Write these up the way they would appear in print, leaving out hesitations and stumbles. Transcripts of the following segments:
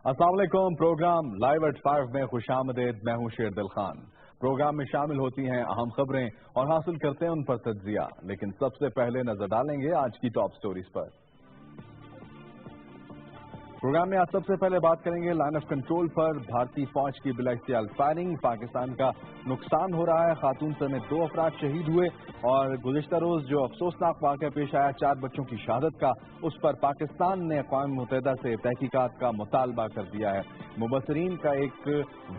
अस्सलाम वालेकुम। Programme live at 5 में खुशामदीद। मैं हूं शेर दिल खान। प्रोग्राम में शामिल होती हैं अहम खबरें और हासिल करते हैं उन पर तज्जिया। लेकिन सबसे पहले नजर डालेंगे आज की टॉप स्टोरीज पर। प्रोग्राम में आज सबसे पहले बात करेंगे लाइन ऑफ कंट्रोल पर भारतीय फौज की बिलाइस्टियल फायरिंग। पाकिस्तान का नुकसान हो रहा है। खातून समेत 2 अफराद शहीद हुए और गुज़िश्ता रोज जो अफसोसनाक वाक़या पेश आया 4 बच्चों की शहादत का, उस पर पाकिस्तान ने अक़वाम मुत्तहिदा से तहकीकात का मुतालबा कर दिया है। मुबसरीन का एक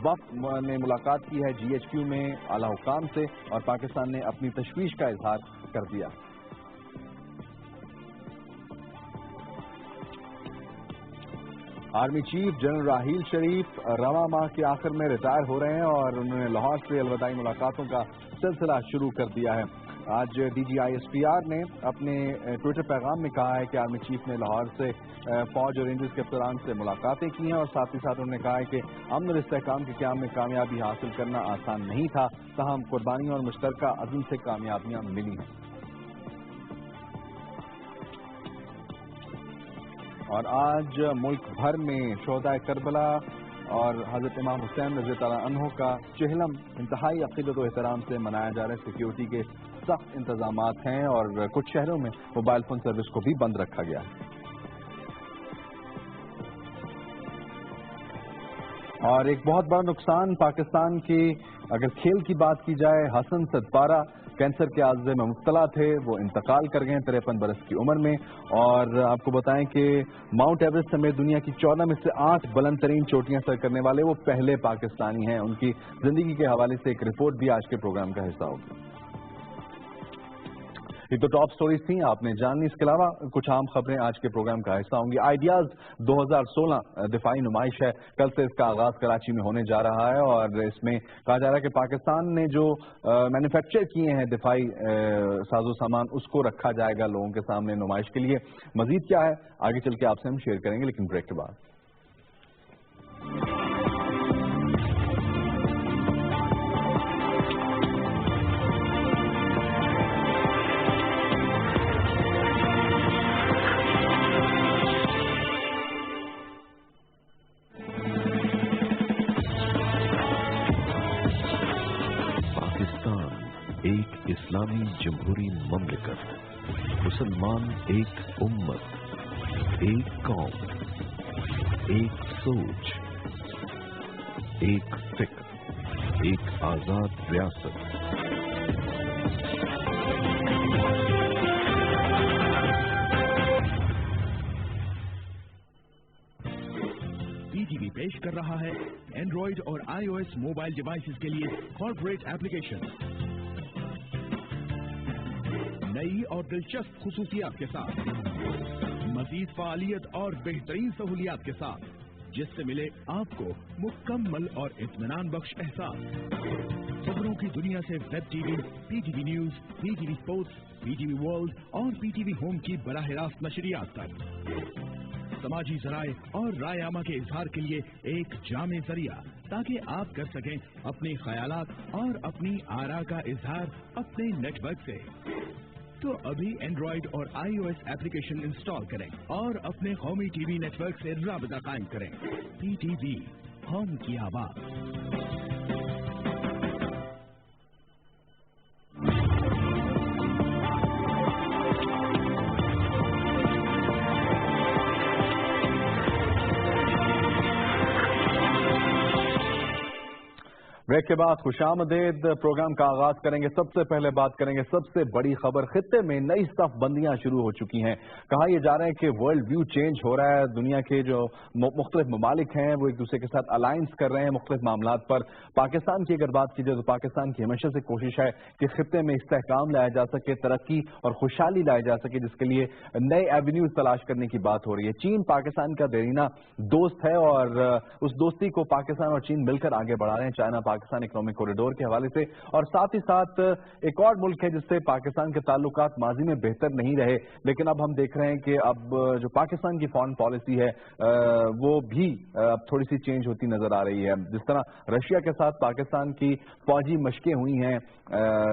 वफ़द ने मुलाकात की है GHQ में आला हुकाम से और पाकिस्तान ने अपनी तशवीश का इजहार कर दिया। आर्मी चीफ जनरल राहील शरीफ रवा माह के आखिर में रिटायर हो रहे हैं और उन्होंने लाहौर से अलविदाई मुलाकातों का सिलसिला शुरू कर दिया है। आज DGISPR ने अपने ट्विटर पैगाम में कहा है कि आर्मी चीफ ने लाहौर से फौज और रेंजर्स के अफसरान से मुलाकातें की हैं और साथ ही साथ उन्होंने कहा है कि अमन और इस्तेहकाम के क़याम में कामयाबी हासिल करना आसान नहीं था, ताहम कुर्बानियों और मुश्तरका अज़्म से कामयाबियां मिली हैं। और आज मुल्क भर में शोहदाए करबला और हजरत इमाम हुसैन रज़ी अल्लाह अन्हु का चिहलम इंतहाई अक़ीदत व एहतराम से मनाया जा रहा है। सिक्योरिटी के सख्त इंतजामात हैं और कुछ शहरों में मोबाइल फोन सर्विस को भी बंद रखा गया है। और एक बहुत बड़ा नुकसान पाकिस्तान की अगर खेल की बात की जाए, हसन सदपारा कैंसर के आज़े में मुब्तला थे, वो इंतकाल कर गए 53 बरस की उम्र में। और आपको बताएं कि माउंट एवरेस्ट समेत दुनिया की 14 में से 8 बुलंद तरीन चोटियां सर करने वाले वो पहले पाकिस्तानी हैं। उनकी जिंदगी के हवाले से एक रिपोर्ट भी आज के प्रोग्राम का हिस्सा होगी। ये तो टॉप स्टोरीज थी, आपने जान ली। इसके अलावा कुछ आम खबरें आज के प्रोग्राम का हिस्सा होंगी। आइडियाज 2016 दिफाई नुमाइश है, कल से इसका आगाज कराची में होने जा रहा है और इसमें कहा जा रहा है कि पाकिस्तान ने जो मैन्युफैक्चर किए हैं दिफाई साजो सामान, उसको रखा जाएगा लोगों के सामने नुमाइश के लिए। मजीद क्या है आगे चल के आपसे हम शेयर करेंगे, लेकिन ब्रेक के बाद। इस्लामी जमहूरी ममलिकत, मुसलमान एक उम्मत, एक कौम, एक सोच, एक फिक्र, एक आजाद रियासत। PTV पेश कर रहा है एंड्रॉइड और iOS मोबाइल डिवाइसेस के लिए कॉर्पोरेट एप्लीकेशन नई और दिलचस्प खुसूसियात के साथ, मजीद फालियत और बेहतरीन सहूलियात के साथ, जिससे मिले आपको मुकम्मल और इत्मीनान बख्श एहसास। खबरों की दुनिया से web TV, PTV news, PTV sports, PTV world और PTV होम की बराह रास्त नशरियात तक। समाजी जराए और राय आमा के इजहार के लिए एक जामे जरिया, ताकि आप कर सकें अपने ख्यालात और अपनी आरा का इजहार अपने नेटवर्क से। तो अभी एंड्रॉइड और iOS एप्लीकेशन इंस्टॉल करें और अपने कौमी टीवी नेटवर्क से राबता कायम करें। PTV होम की आवाज। ब्रेक के बाद खुशामदीद। प्रोग्राम का आगाज करेंगे। सबसे पहले बात करेंगे सबसे बड़ी खबर। खित्ते में नई सफ बंदियां शुरू हो चुकी हैं। कहा यह जा रहा है कि वर्ल्ड व्यू चेंज हो रहा है। दुनिया के जो मुख्तलिफ ममालिक हैं वो एक दूसरे के साथ अलायंस कर रहे हैं मुख्तलिफ मामलात पर। पाकिस्तान की अगर बात की जाए तो पाकिस्तान की हमेशा से कोशिश है कि खित्ते में इस्तेहकाम लाया जा सके, तरक्की और खुशहाली लाई जा सके, जिसके लिए नए एवेन्यूज तलाश करने की बात हो रही है। चीन पाकिस्तान का देरीना दोस्त है और उस दोस्ती को पाकिस्तान और चीन मिलकर आगे बढ़ा रहे हैं। चाइना पाकिस्तान इकोनॉमिक कॉरिडोर के हवाले से, और साथ ही साथ एक और मुल्क है जिससे पाकिस्तान के ताल्लुकात माजी में बेहतर नहीं रहे, लेकिन अब हम देख रहे हैं कि अब जो पाकिस्तान की फॉरेन पॉलिसी है वो भी अब थोड़ी सी चेंज होती नजर आ रही है। जिस तरह रशिया के साथ पाकिस्तान की फौजी मशकें हुई हैं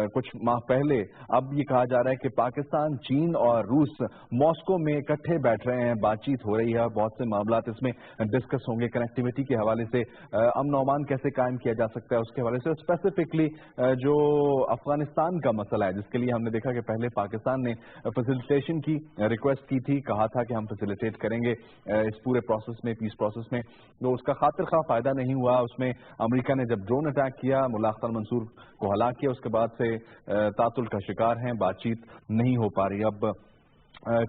कुछ माह पहले, अब ये कहा जा रहा है कि पाकिस्तान, चीन और रूस मॉस्को में इकट्ठे बैठ रहे हैं, बातचीत हो रही है, बहुत से मामला इसमें डिस्कस होंगे। कनेक्टिविटी के हवाले से अमन अमान कैसे कायम किया जा सकता है उसके हवाले से, स्पेसिफिकली जो अफगानिस्तान का मसला है जिसके लिए हमने देखा कि पहले पाकिस्तान ने फैसिलिटेशन की रिक्वेस्ट की थी, कहा था कि हम फैसिलिटेट करेंगे इस पूरे प्रोसेस में, पीस प्रोसेस में, तो उसका खातिर खा फायदा नहीं हुआ। उसमें अमेरिका ने जब ड्रोन अटैक किया, मुल्ला अख्तर मंसूर को हलाक किया, उसके बाद से तातुल का शिकार हैं, बातचीत नहीं हो पा रही। अब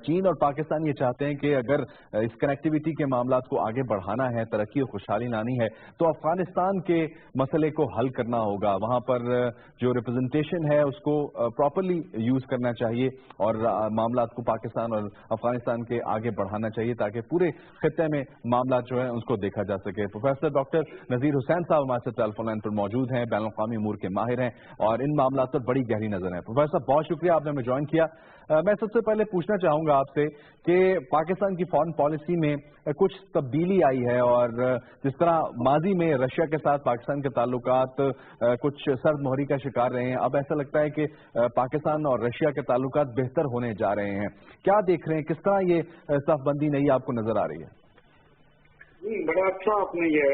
चीन और पाकिस्तान ये चाहते हैं कि अगर इस कनेक्टिविटी के मामलात को आगे बढ़ाना है, तरक्की और खुशहाली लानी है, तो अफगानिस्तान के मसले को हल करना होगा। वहां पर जो रिप्रेजेंटेशन है उसको प्रॉपरली यूज करना चाहिए और मामलात को पाकिस्तान और अफगानिस्तान के आगे बढ़ाना चाहिए ताकि पूरे खित्ते में मामला जो है उसको देखा जा सके। प्रोफेसर डॉक्टर नजीर हुसैन साहब हमारे साथ टेलीफोन लाइन पर मौजूद हैं, बैनुल अक़वामी उमूर के माहिर हैं और इन मामलात पर बड़ी गहरी नजर है। प्रोफेसर बहुत शुक्रिया, आपने हमें ज्वाइन किया। मैं सबसे पहले पूछना चाहूंगा आपसे कि पाकिस्तान की फॉरेन पॉलिसी में कुछ तब्दीली आई है और जिस तरह माजी में रशिया के साथ पाकिस्तान के ताल्लुकात कुछ सर्द मोहरी का शिकार रहे हैं, अब ऐसा लगता है कि पाकिस्तान और रशिया के ताल्लुकात बेहतर होने जा रहे हैं। क्या देख रहे हैं, किस तरह ये सफबंदी नई आपको नजर आ रही है? बड़ा अच्छा आपने ये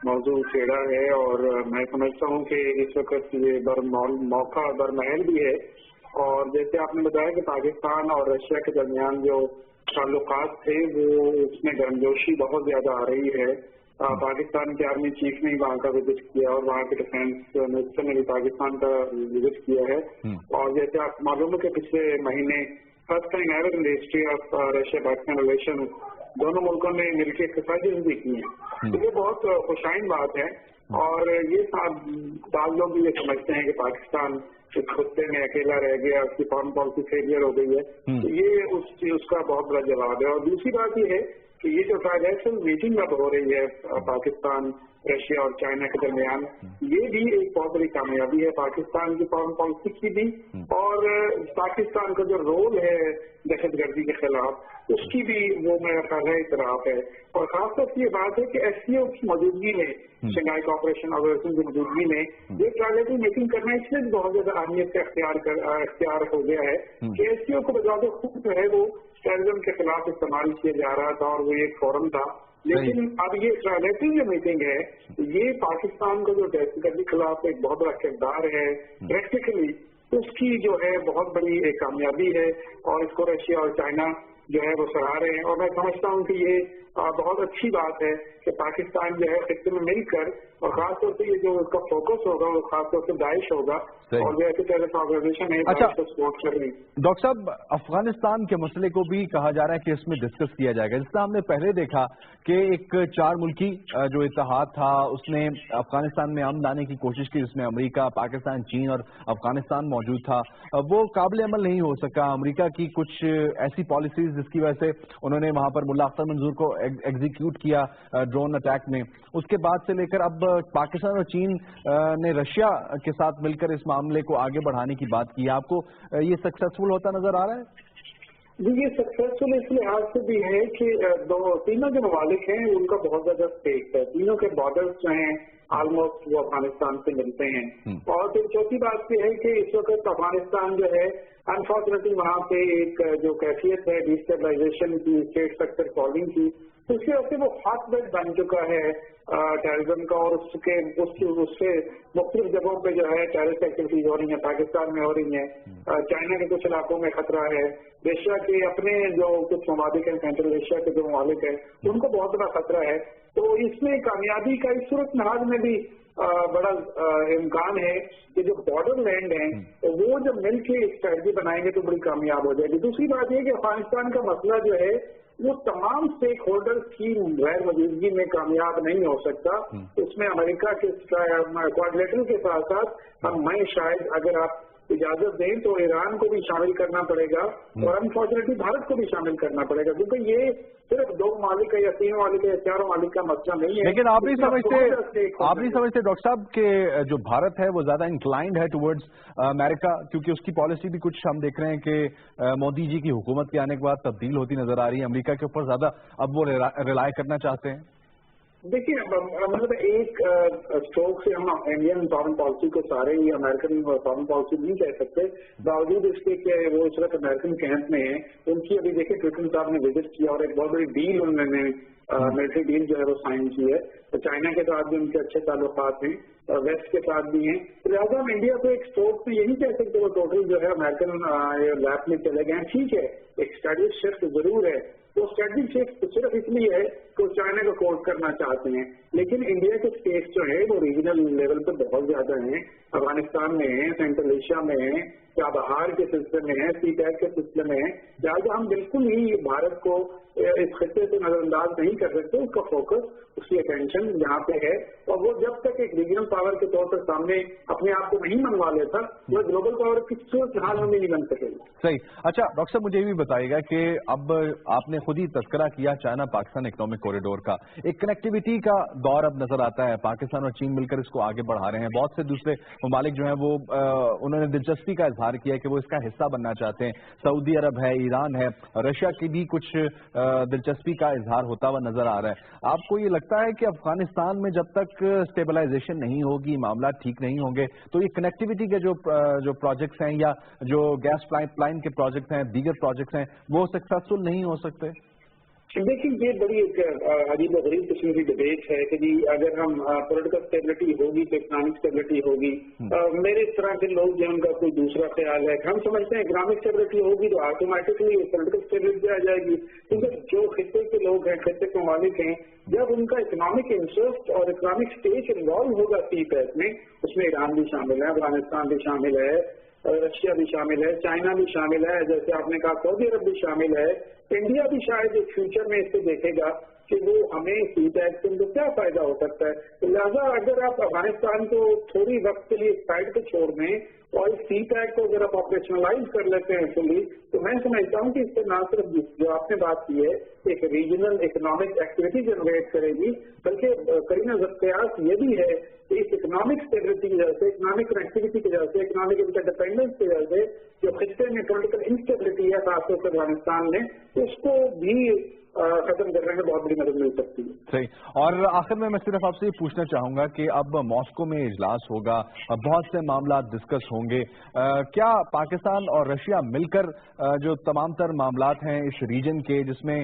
मौजूद छेड़ा है और मैं समझता हूँ कि इस वक्त ये मौका बरमहल भी है। और जैसे आपने बताया कि पाकिस्तान और रशिया के दरमियान जो ताल्लुकात थे वो उसमें गर्मजोशी बहुत ज्यादा आ रही है। पाकिस्तान के आर्मी चीफ ने वहाँ का विजिट किया और वहाँ के डिफेंस मिनिस्टर ने भी पाकिस्तान का विजिट किया है। और जैसे आप मालूम है कि पिछले महीने first time ever in the history of Russia Pakistan relation दोनों मुल्कों ने मिलकर एक्सरसाइजेस भी की हैं, तो ये बहुत खुशाइन बात है। और ये बात लोग भी ये समझते हैं कि पाकिस्तान इस खत्ते में अकेला रह गया, उसकी फॉरेन पॉलिसी फेलियर हो गई है, तो ये उसका बहुत बड़ा जवाब है। और दूसरी बात ये है कि ये जो ट्राइलैटरल मीटिंग अब हो रही है पाकिस्तान, रशिया और चाइना के दरमियान, ये भी एक बहुत बड़ी कामयाबी है पाकिस्तान की फॉरेन पॉलिसी की भी, और पाकिस्तान का जो रोल है दहशतगर्दी के खिलाफ उसकी भी वो मेरा ख्याल है इतराफ है। और खासतौर से ये बात है कि एससीओ की मौजूदगी में, शंघाई कोऑपरेशन ऑर्गेनाइजेशन की मौजूदगी में ये ट्राइलैटरल मीटिंग करना इसलिए बहुत ज्यादा अहमियत का इख्तियार हो गया है कि एससीओ को बजाते खुद जो है वो टेररिज्म के खिलाफ इस्तेमाल किया जा रहा था और वो एक फोरम था। लेकिन अब ये ट्राइलैटरल जो मीटिंग है ये पाकिस्तान को जो दहशतगर्दी के खिलाफ एक बहुत बड़ा किरदार है प्रैक्टिकली, उसकी जो है बहुत बड़ी एक कामयाबी है और इसको रशिया और चाइना जो है वो सराह रहे हैं। और मैं समझता हूँ कि ये बहुत अच्छी बात है कि पाकिस्तान जो है खित्ते में मिलकर, और खासतौर से ये जो उसका फोकस होगा वो खासतौर से दाइश होगा और जो ऐसे टेररिस्ट ऑर्गेनाइजेशन है दाइश को सपोर्ट कर रही है। डॉक्टर साहब, अफगानिस्तान के मसले को भी कहा जा रहा है कि इसमें डिस्कस किया जाएगा। जिस तरह हमने पहले देखा कि एक 4 मुल्की जो इत्तेहाद था उसने अफगानिस्तान में अमन लाने की कोशिश की, जिसमें अमेरिका, पाकिस्तान, चीन और अफगानिस्तान मौजूद था, वो काबिल अमल नहीं हो सका। अमेरिका की कुछ ऐसी पॉलिसीज जिसकी वजह से उन्होंने वहां पर मुल्ला अख्तर मंसूर को एग्जीक्यूट किया ड्रोन अटैक में, उसके बाद से लेकर अब पाकिस्तान और चीन ने रशिया के साथ मिलकर इस मामले को आगे बढ़ाने की बात की है। आपको ये सक्सेसफुल होता नजर आ रहा है? जी, ये सक्सेसफुल इस लिहाज से भी है कि तीनों जो ममालिक हैं उनका बहुत ज्यादा स्टेक है, तीनों के बॉर्डर्स जो हैं ऑलमोस्ट वो अफगानिस्तान से मिलते हैं। और फिर चौथी बात यह है कि इस वक्त अफगानिस्तान जो है अनफॉर्चुनेटली वहाँ पे एक जो कैफियत है डिस्टेबलाइजेशन की, स्टेट स्ट्रक्चर फॉलिंग की, उसकी वजह से वो हॉटबेड बन चुका है टेररिज्म का, और उससे मुख्तलिफ जगहों पे जो है टेररिस्ट एक्टिविटीज हो रही हैं, पाकिस्तान में हो रही हैं, चाइना के कुछ इलाकों में खतरा है, रशिया के अपने जो कुछ ममालिक हैं, सेंट्रल एशिया के जो ममालिक हैं उनको बहुत बड़ा खतरा है। तो इसमें कामयाबी का इस सूरत महाज में भी बड़ा इम्कान है कि जो बॉर्डर लैंड है तो वो जब मिल के स्ट्रेटजी बनाएंगे तो बड़ी कामयाब हो जाएगी। दूसरी बात यह कि अफगानिस्तान का मसला जो है वो तमाम स्टेक होल्डर्स की गैर मौजूदगी में कामयाब नहीं हो सकता। उसमें अमेरिका के क्वाड्रिलेटरल के साथ साथ मैं शायद अगर आप इजाजत दें तो ईरान को भी शामिल करना पड़ेगा और अनफॉर्चुनेटली भारत को भी शामिल करना पड़ेगा, क्योंकि ये सिर्फ 2 ममालिक या 3 ममालिक या 4 ममालिक का मसला नहीं है। लेकिन आप नहीं समझते डॉक्टर साहब कि जो भारत है वो ज्यादा इंक्लाइंड है टुवर्ड्स अमेरिका, क्योंकि उसकी पॉलिसी भी कुछ हम देख रहे हैं कि मोदी जी की हुकूमत के आने के बाद तब्दील होती नजर आ रही है, अमेरिका के ऊपर ज्यादा अब वो रिलाय करना चाहते हैं। देखिए, मतलब एक स्ट्रोक से हम इंडियन फॉरेन पॉलिसी को सारे ही अमेरिकन फॉरेन पॉलिसी नहीं कह सकते, बावजूद इसके कि वो इस वक्त अमेरिकन कैंप में है। उनकी अभी देखिए ट्विटन साहब ने विजिट किया और एक बहुत बड़ी डील उन्होंने मिलिट्री डील जो है वो साइन की है। तो चाइना के साथ भी उनके अच्छे ताल्लुकात हैं, वेस्ट के साथ भी हैं। तो लिहाजा हम इंडिया को एक स्ट्रोक से यही कह सकते वो टोटल जो है अमेरिकन लैप में चले गए हैं। ठीक है, एक स्ट्रेटेजिक शिफ्ट जरूर है, वो स्ट्रेटेजिक शिफ्ट सिर्फ इसलिए है कि वो चाइना को कोर्ट करना चाहते हैं, लेकिन इंडिया के स्टेट्स जो है वो रीजनल लेवल पर बहुत ज्यादा हैं। अफगानिस्तान में है, सेंट्रल एशिया में है, चाबहार के सिलसिले में है, सीटैक के सिलसिले में है। लिहाजा हम बिल्कुल ही भारत को इस खत्ते से नजरअंदाज नहीं कर सकते। उसका फोकस, उसकी अटेंशन यहाँ पे है, और वो जब तक एक रीजनल पावर के तौर पर सामने अपने आप को नहीं मनवा लेता, वो ग्लोबल पावर किसी हाल में नहीं बन सकेगा। सही। अच्छा डॉक्टर साहब, मुझे ये भी बताइएगा कि अब आपने खुद ही तस्करा किया चाइना पाकिस्तान इकोनॉमिक कॉरिडोर का, एक कनेक्टिविटी का दौर अब नजर आता है। पाकिस्तान और चीन मिलकर इसको आगे बढ़ा रहे हैं। बहुत से दूसरे ममालिक जो हैं वो उन्होंने दिलचस्पी का इजहार किया है कि वो इसका हिस्सा बनना चाहते हैं। सऊदी अरब है, ईरान है, रशिया की भी कुछ दिलचस्पी का इजहार होता हुआ नजर आ रहा है। आपको ये लगता है कि अफगानिस्तान में जब तक स्टेबलाइजेशन नहीं होगी, मामला ठीक नहीं होंगे, तो ये कनेक्टिविटी के जो प्रोजेक्ट्स हैं या जो गैस पाइपलाइन के प्रोजेक्ट्स हैं, दीगर प्रोजेक्ट्स हैं, वो सक्सेसफुल नहीं हो सकते? देखिए, ये बड़ी एक अजीब और गरीब किस्म की डिबेट है कि जी अगर हम पॉलिटिकल स्टेबिलिटी होगी तो इकोनॉमिक स्टेबिलिटी होगी। मेरे इस तरह के लोग जो उनका कोई दूसरा ख्याल है, हम समझते हैं इकोनॉमिक स्टेबिलिटी होगी तो ऑटोमेटिकली पॉलिटिकल स्टेबिलिटी आ जाएगी, क्योंकि जो खित्ते के लोग हैं, खित्ते के मालिक हैं, जब उनका इकोनॉमिक इंटरेस्ट और इकोनॉमिक स्टेक इन्वॉल्व होगा सीपैक में, उसमें ईरान भी शामिल है, अफगानिस्तान भी शामिल है, रशिया भी शामिल है, चाइना भी शामिल है, जैसे आपने कहा सऊदी अरब भी शामिल है, इंडिया भी शायद एक फ्यूचर में इसको देखेगा कि वो हमें सीटैक से उनको क्या फायदा हो सकता है। तो लिहाजा अगर आप अफगानिस्तान को थोड़ी वक्त के लिए साइड पे छोड़ दें और इस सीटैक को अगर आप ऑपरेशनलाइज कर लेते हैं फुली, तो मैं समझता हूँ कि इससे न सिर्फ जो आपने बात की है एक रीजनल इकोनॉमिक एक्टिविटी जनरेट करेगी, बल्कि करीना ज़ब्तियात ये भी है कि इस इकोनॉमिक स्टेबिलिटी की वजह से, इकोनॉमिक कनेक्टिविटी की वजह से, इकोनॉमिक इंटरडिपेंडेंस की वजह से जो खित्ते में पॉलिटिकल इंस्टेबिलिटी है खासतौर से अफगानिस्तान में, उसको भी खत्म करने में बहुत बड़ी मदद मिल सकती है। सही। और आखिर में मैं सिर्फ आपसे ये पूछना चाहूंगा कि अब मॉस्को में इजलास होगा, बहुत से मामला डिस्कस होंगे, क्या पाकिस्तान और रशिया मिलकर जो तमाम तर मामलात हैं इस रीजन के, जिसमें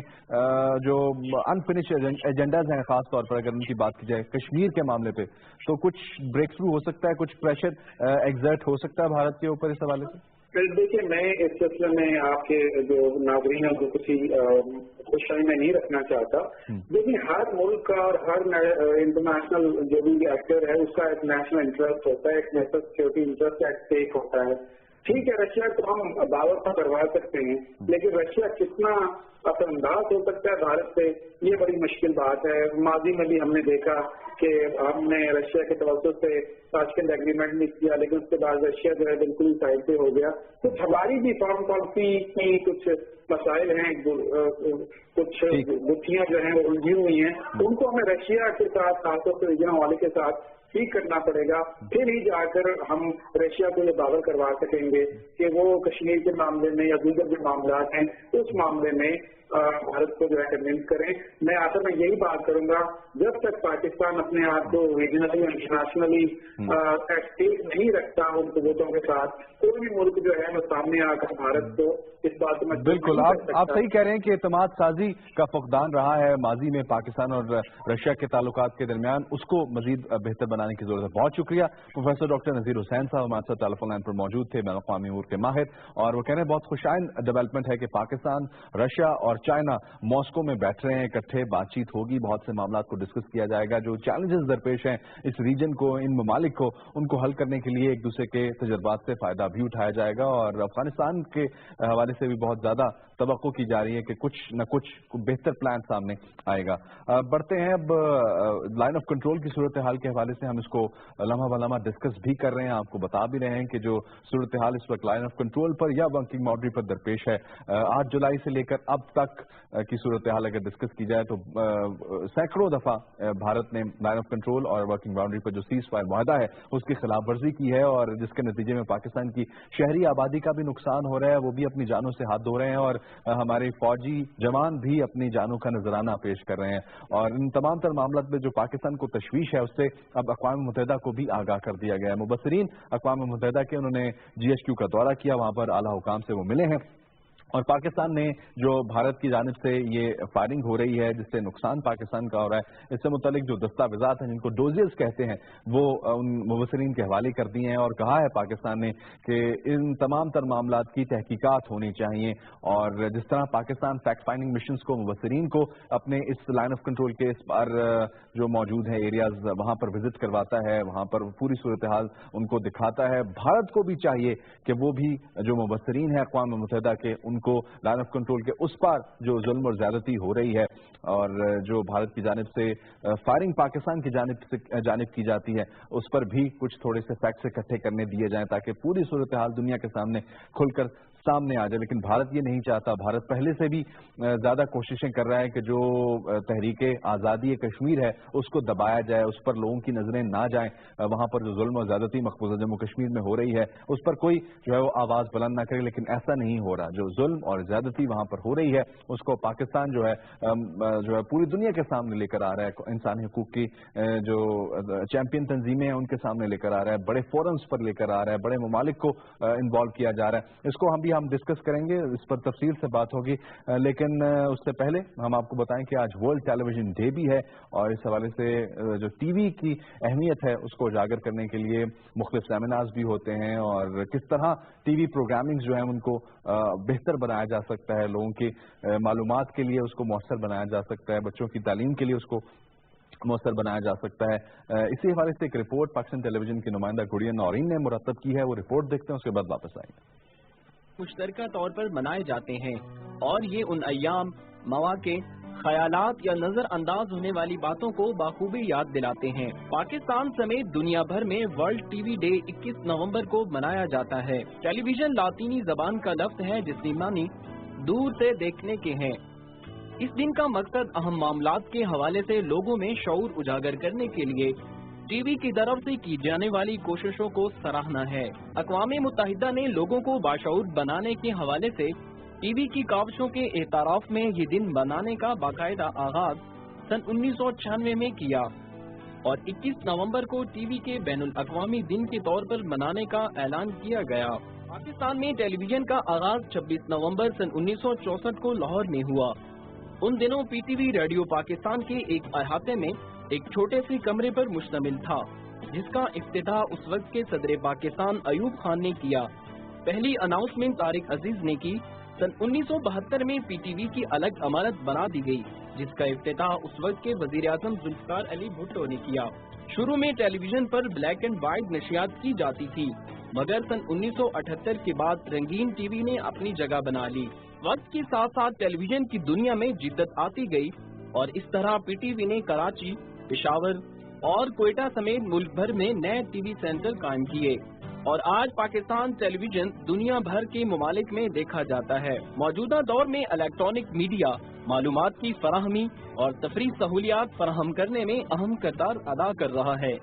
जो अनफिनिश्ड एजेंडाज हैं, खास तौर पर अगर उनकी बात की जाए कश्मीर के मामले पे, तो कुछ ब्रेक थ्रू हो सकता है, कुछ प्रेशर एग्जर्ट हो सकता है भारत के ऊपर इस हवाले से? देखिए, मैं इस सिलसिले में आपके जो नागरिक हैं उनको किसी खुशहाली में नहीं रखना चाहता। देखिए, हर मुल्क का और हर इंटरनेशनल जो भी एक्टर है उसका एक नेशनल इंटरेस्ट होता है, एक national security interest at stake होता है। ठीक है, रशिया को हम दावत पर करवा सकते हैं, लेकिन रशिया कितना असरअंदाज हो सकता है भारत से, ये बड़ी मुश्किल बात है। माजी में भी हमने देखा कि हमने रशिया के तवज्जुह से ताशकंद एग्रीमेंट नहीं किया, लेकिन उसके बाद रशिया जो है बिल्कुल साइड पे हो गया। कुछ हमारी भी फॉरेन पॉलिसी की कुछ मसाइल हैं, कुछ गुत्थियां जो हैं वो उलझी हुई हैं, उनको हमें रशिया के साथ, खासतौर से रीजन वाले के साथ ठीक करना पड़ेगा, फिर ही जाकर हम रशिया को ये दावा करवा सकेंगे कि वो कश्मीर के मामले में या दूसरे जो मामला हैं उस मामले में भारत को जो है कन्विंस करें। मैं आखिर में यही बात करूंगा, जब तक पाकिस्तान अपने आप को रीजनली और इंटरनेशनली एट स्टेक नहीं रखता उन सबूतों के साथ, कोई भी मुल्क जो है वो सामने आकर भारत को इस बात में बिल्कुल आप सही कह रहे हैं कि एतमाद साजी का फुकदान रहा है माजी में पाकिस्तान और रशिया के ताल्लुकात के दरमियान, उसको मजीद बेहतर बनाने की जरूरत है। बहुत शुक्रिया प्रोफेसर डॉक्टर नजीर हुसैन साहब हमारे साथ टेलीफोन लाइन पर मौजूद थे, बैनुल-अक़वामी अमूर के माहिर, और वो कह रहे हैं बहुत खुशाइन डेवलपमेंट है कि पाकिस्तान, रशिया और اور چائنا ماسکو میں بیٹھ رہے ہیں, اکٹھے بات چیت ہوگی, بہت سے معاملات کو ڈسکس کیا جائے گا, جو چیلنجز درپیش ہیں اس ریجن کو, ان ممالک کو, ان کو حل کرنے کے لیے ایک دوسرے کے تجربات سے فائدہ بھی اٹھایا جائے گا. اور افغانستان کے حوالے سے بھی بہت زیادہ توقع کی جا رہی ہے کہ کچھ نہ کچھ بہتر پلان سامنے آئے گا. بڑھتے ہیں اب لائن آف کنٹرول کی صورتحال کے حوالے سے, ہم اس کو لمحہ بلمحہ ڈسکس بھی کر رہے ہیں, آپ کو بتا بھی رہے ہیں کہ جو صورتحال اس وقت لائن آف کنٹرول پر یا ورکنگ باؤنڈری پر درپیش ہے, 8 جولائی سے لے کر اب تک کی صورتحال اگر ڈسکس کی جائے تو سینکڑوں دفعہ بھارت نے لائن آف کنٹرول اور ورکنگ باؤنڈری پر جو سیز فائر معاہدہ ہے اس کی خلاف ورزی کی ہے, اور جس کے نتیجے میں پاکستان کی شہری آبادی کا بھی نقصان ہو رہا ہے, وہ بھی اپنی جانوں سے ہاتھ دھو رہے ہیں, اور ہمارے فوجی جوان بھی اپنی جانوں کا نذرانہ پیش کر رہے ہیں. اور ان تمام تر معاملات میں جو پاکستان کو تشویش ہے اس سے اب اقوام متحدہ کو بھی آگاہ کر دیا گیا ہے. مبصرین اقوام متحدہ کے انہوں نے GHQ کا دورہ کیا, وہاں پر اعلیٰ حکام سے وہ ملے ہیں, اور پاکستان نے جو بھارت کی جانب سے یہ فائرنگ ہو رہی ہے جس سے نقصان پاکستان کا ہو رہا ہے, اس سے متعلق جو دستاویزات ہیں جن کو ڈوزیز کہتے ہیں وہ ان مبصرین کے حوالے کر دیے ہیں, اور کہا ہے پاکستان نے کہ ان تمام تر معاملات کی تحقیقات ہونی چاہیے, اور جس طرح پاکستان فیکٹ فائنڈنگ مشنز کو مبصرین کو اپنے اس لائن آف کنٹرول کے اس بار جو موجود ہیں ایریاز وہاں پر وزٹ کرواتا ہے, وہاں پر پوری صورتحال ان کو دکھاتا ہے, بھارت کو بھی چاہیے کہ وہ بھی جو مبصرین ہیں اقوام متحدہ کے ان کو لائن آف کنٹرول کے اس پار جو ظلم اور زیادتی ہو رہی ہے اور جو بھارت کی جانب سے فائرنگ پاکستان کی جانب کی جاتی ہے اس پر بھی کچھ تھوڑے سے فیکٹس اکٹھے کرنے دیے جائیں تاکہ پوری صورتحال دنیا کے سامنے کھل کر سامنے آ جائے. لیکن بھارت یہ نہیں چاہتا. بھارت پہلے سے بھی زیادہ کوششیں کر رہا ہے کہ جو تحریک آزادی کشمیر ہے اس کو دبایا جائے, اس پر لوگوں کی نظریں نہ جائیں, وہاں پر جو ظلم اور زیادتی مقبوضہ جموں کشمیر میں ہو رہی ہے اس پر کوئی جو ہے وہ آواز بلند نہ کرے. لیکن ایسا نہیں ہو رہا. جو ظلم اور زیادتی وہاں پر ہو رہی ہے اس کو پاکستان جو ہے پوری دنیا کے سامنے لے کر آ رہا ہے. انسانی حقوق کی جو چیمپئن تنظیمیں ہیں ان کے سامنے لے کر آ رہا ہے, بڑے فورمز پر لے کر آ رہا ہے, بڑے ممالک کو انوالو کیا جا رہا ہے. اس کو ہم ڈسکس کریں گے, اس پر تفصیل سے بات ہوگی, لیکن اس سے پہلے ہم آپ کو بتائیں کہ آج ورلڈ ٹیلی ویژن ڈے بھی ہے, اور اس حوالے سے جو ٹی وی کی اہمیت ہے اس کو اجاگر کرنے کے لیے مختلف سیمینارز بھی ہوتے ہیں, اور کس طرح ٹی وی پروگرامنگ جو ہے ان کو بہتر بنایا جا سکتا ہے, لوگوں کی معلومات کے لیے اس کو مؤثر بنایا جا سکتا ہے, بچوں کی تعلیم کے لیے اس کو مؤثر بنایا جا سکتا ہے. اسی حوالے سے ایک رپورٹ پاکستان ٹیلی ویژن کی نمائندہ گڑیا نورین نے مرتب کی ہے, وہ رپورٹ دیکھتے ہیں, اس کے بعد واپس آئیں گے. مشترکہ طور پر منائے جاتے ہیں, اور یہ ان ایام, مواقع, خیالات یا نظر انداز ہونے والی باتوں کو بخوبی یاد دلاتے ہیں. پاکستان سمیت دنیا بھر میں ورلڈ ٹی وی ڈے 21 نومبر کو منایا جاتا ہے. ٹیلی ویژن لاطینی زبان کا لفظ ہے جس کی معنی دور سے دیکھنے کے ہیں. اس دن کا مقصد اہم معاملات کے حوالے سے لوگوں میں شعور اجاگر کرنے کے لیے ٹی وی کی طرف سے کی جانے والی کوششوں کو سراہنا ہے. اقوام متحدہ نے لوگوں کو باشعور بنانے کے حوالے سے ٹی وی کی کاوشوں کے اعتراف میں یہ دن منانے کا باقاعدہ آغاز سن 1996 میں کیا, اور 21 نومبر کو ٹی وی کے بین الاقوامی دن کے طور پر منانے کا اعلان کیا گیا. پاکستان میں ٹیلی ویژن کا آغاز 26 نومبر سن 1964 کو لاہور میں ہوا. ان دنوں P T V radio Pakistan کے ایک احاطے میں ایک چھوٹے سے کمرے پر مشتمل تھا, جس کا افتتاح اس وقت کے صدر پاکستان ایوب خان نے کیا. پہلی اناؤنسمنٹ طارق عزیز نے کی. سن 1972 میں پی ٹی وی کی الگ عمارت بنا دی گئی, جس کا افتتاح اس وقت کے وزیر اعظم ذوالفقار علی بھٹو نے کیا. شروع میں ٹیلی ویژن پر بلیک اینڈ وائٹ نشریات کی جاتی تھی, مگر سن 1978 کے بعد رنگین ٹی وی نے اپنی جگہ بنا لی. وقت کے ساتھ ساتھ ٹیلی ویژن کی دنیا میں جدت آتی گئی, اور اس طرح پی ٹی وی نے کراچی, پشاور اور کوئٹہ سمیت ملک بھر میں نئے ٹی وی سینٹر قائم کیے, اور آج پاکستان ٹیلی ویژن دنیا بھر کے ممالک میں دیکھا جاتا ہے. موجودہ دور میں الیکٹرانک میڈیا معلومات کی فراہمی اور تفریح سہولیات فراہم کرنے میں اہم کردار ادا کر رہا ہے,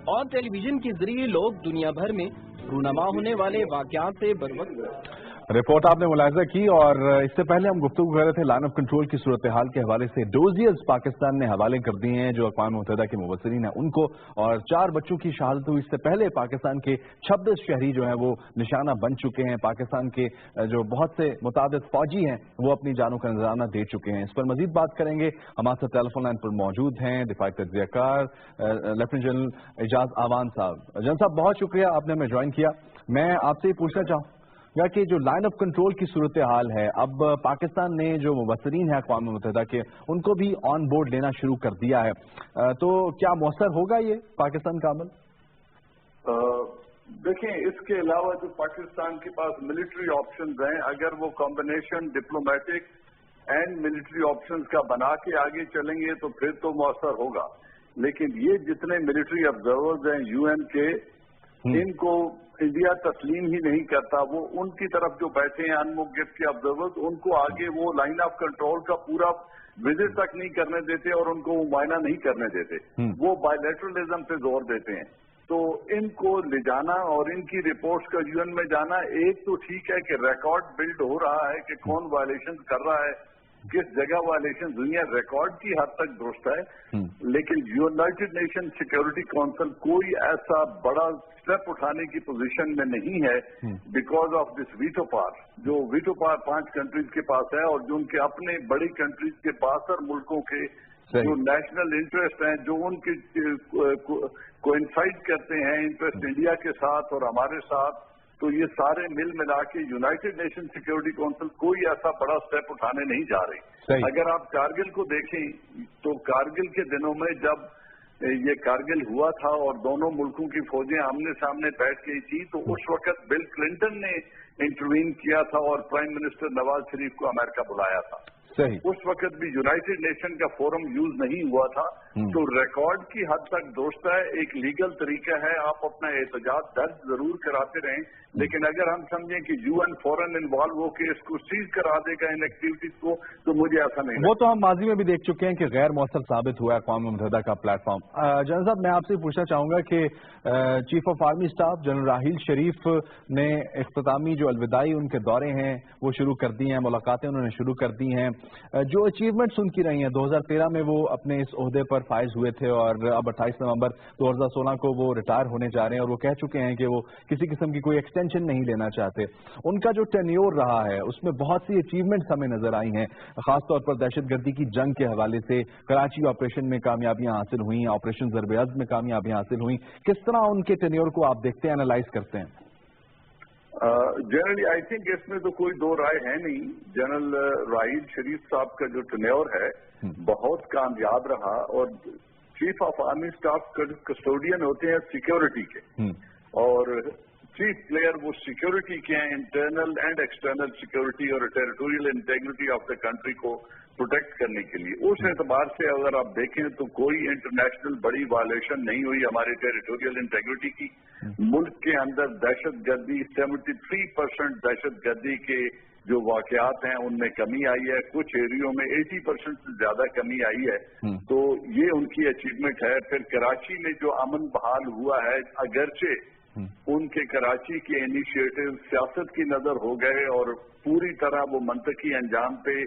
اور ٹیلی ویژن کے ذریعے لوگ دنیا بھر میں رونما ہونے والے واقعات سے بروقت. رپورٹ آپ نے ملاحظہ کی, اور اس سے پہلے ہم گفتگو کر رہے تھے لائن آف کنٹرول کی صورتحال کے حوالے سے. ڈوزیز پاکستان نے حوالے کر دیے ہیں جو اقوام متحدہ کے مبصرین ہیں ان کو, اور 4 بچوں کی شہادت ہوئی. اس سے پہلے پاکستان کے 26 شہری جو ہیں وہ نشانہ بن چکے ہیں. پاکستان کے جو بہت سے متعدد فوجی ہیں وہ اپنی جانوں کا نذرانہ دے چکے ہیں. اس پر مزید بات کریں گے. ہمارے ساتھ ٹیلی فون لائن پر موجود ہیں دفاعی تجزیہ کار لیفٹیننٹ جنرل اعجاز آوان صاحب. جنرل صاحب بہت شکریہ آپ نے ہمیں جوائن کیا. میں آپ سے یہ پوچھنا چاہوں یا کہ جو لائن آف کنٹرول کی صورتحال ہے، اب پاکستان نے جو مبصرین ہیں اقوام متحدہ کے ان کو بھی آن بورڈ لینا شروع کر دیا ہے، تو کیا مؤثر ہوگا یہ پاکستان کا عمل؟ دیکھیں، اس کے علاوہ جو پاکستان کے پاس ملٹری آپشنز ہیں، اگر وہ combination diplomatic and military options کا بنا کے آگے چلیں گے تو پھر تو مؤثر ہوگا، لیکن یہ جتنے ملٹری آبزرورز ہیں یو این کے، ان کو انڈیا تسلیم ہی نہیں کرتا. وہ ان کی طرف جو بیٹھے ہیں انموگیف کے آبزرورز، ان کو آگے وہ لائن آف کنٹرول کا پورا وزٹ تک نہیں کرنے دیتے اور ان کو معائنہ نہیں کرنے دیتے. وہ بائیلیٹرلزم پہ زور دیتے ہیں. تو ان کو لے جانا اور ان کی رپورٹس کا یو این میں جانا، ایک تو ٹھیک ہے کہ ریکارڈ بلڈ ہو رہا ہے کہ کون وائلیشن کر رہا ہے، کس جگہ وائلیشن دنیا ریکارڈ کی حد تک درست ہے، لیکن یونائٹڈ نیشن سیکورٹی کونسل کوئی ایسا بڑا اسٹیپ اٹھانے کی پوزیشن میں نہیں ہے بیکاز آف دس ویٹو پار. جو ویٹو پار 5 کنٹریز کے پاس ہے اور جو ان کے اپنے بڑی کنٹریز کے 62 ملکوں کے جو نیشنل انٹرسٹ ہیں، جو ان کے کوئنسائڈ کرتے ہیں انٹرسٹ انڈیا کے ساتھ اور ہمارے ساتھ، تو یہ سارے مل ملا کے یونائٹڈ نیشن سیکورٹی کونسل کوئی ایسا بڑا اسٹیپ اٹھانے نہیں جا رہی. اگر آپ کارگل کو دیکھیں تو کارگل کے دنوں میں جب یہ کارگل ہوا تھا اور دونوں ملکوں کی فوجیں آمنے سامنے بیٹھ گئی تھی، تو اس وقت بل کلنٹن نے انٹروین کیا تھا اور پرائم منسٹر نواز شریف کو امریکہ بلایا تھا. اس وقت بھی یونائٹڈ نیشن کا فورم یوز نہیں ہوا تھا. تو ریکارڈ کی حد تک درست ہے، ایک لیگل طریقہ ہے، آپ اپنا احتجاج درج ضرور کراتے رہیں، لیکن اگر ہم سمجھیں کہ یو این فوراً انوالو ہو کے اس کو سیز کرا دے گا ان ایکٹیویٹیز کو، تو مجھے ایسا نہیں. وہ تو ہم ماضی میں بھی دیکھ چکے ہیں کہ غیر مؤثر ثابت ہوا ہے اقوام متحدہ کا پلیٹ فارم. جنرل صاحب، میں آپ سے پوچھنا چاہوں گا کہ chief of army staff general Raheel Sharif نے اختتامی جو الوداعی ان کے دورے ہیں وہ شروع کر دی ہیں، ملاقاتیں انہوں نے شروع کر دی ہیں. جو اچیومنٹس ان کی رہی ہیں، 2013 میں وہ اپنے اس عہدے پر فائز ہوئے تھے اور اب 28 نومبر 2016 کو وہ ریٹائر ہونے جا رہے ہیں اور وہ کہہ چکے ہیں کہ وہ کسی قسم کی کوئی ایکسٹینشن نہیں لینا چاہتے. ان کا جو ٹینیور رہا ہے اس میں بہت سی اچیومنٹس ہمیں نظر آئی ہیں، خاص طور پر دہشت گردی کی جنگ کے حوالے سے کراچی آپریشن میں کامیابیاں حاصل ہوئیں، آپریشن ضرب عزم میں کامیابیاں حاصل ہوئیں. کس طرح ان کے ٹینیور کو آپ دیکھتے ہیں، انالائز کرتے ہیں؟ جنرلی آئی تھنک اس میں تو کوئی دو رائے ہے نہیں. جنرل راحیل شریف صاحب کا جو ٹینیور ہے بہت کامیاب رہا، اور chief of army staff custodian ہوتے ہیں سیکورٹی کے، اور چیف پلیئر وہ سیکورٹی کے ہیں، انٹرنل اینڈ ایکسٹرنل سیکورٹی اور territorial integrity of the country کو پروٹیکٹ کرنے کے لیے. اس اعتبار سے اگر آپ دیکھیں تو کوئی انٹرنیشنل بڑی وائلیشن نہیں ہوئی ہمارے ٹیریٹوریل انٹیگریٹی کی. ملک کے اندر دہشت گردی 73% دہشت گردی کے جو واقعات ہیں ان میں کمی آئی ہے، کچھ ایریوں میں 80% سے زیادہ کمی آئی ہے. تو یہ ان کی اچیومنٹ ہے. پھر کراچی میں جو امن بحال ہوا ہے، اگرچہ ان کے کراچی کے انیشیٹو سیاست کی نظر ہو گئے اور پوری طرح وہ منطقی انجام پہ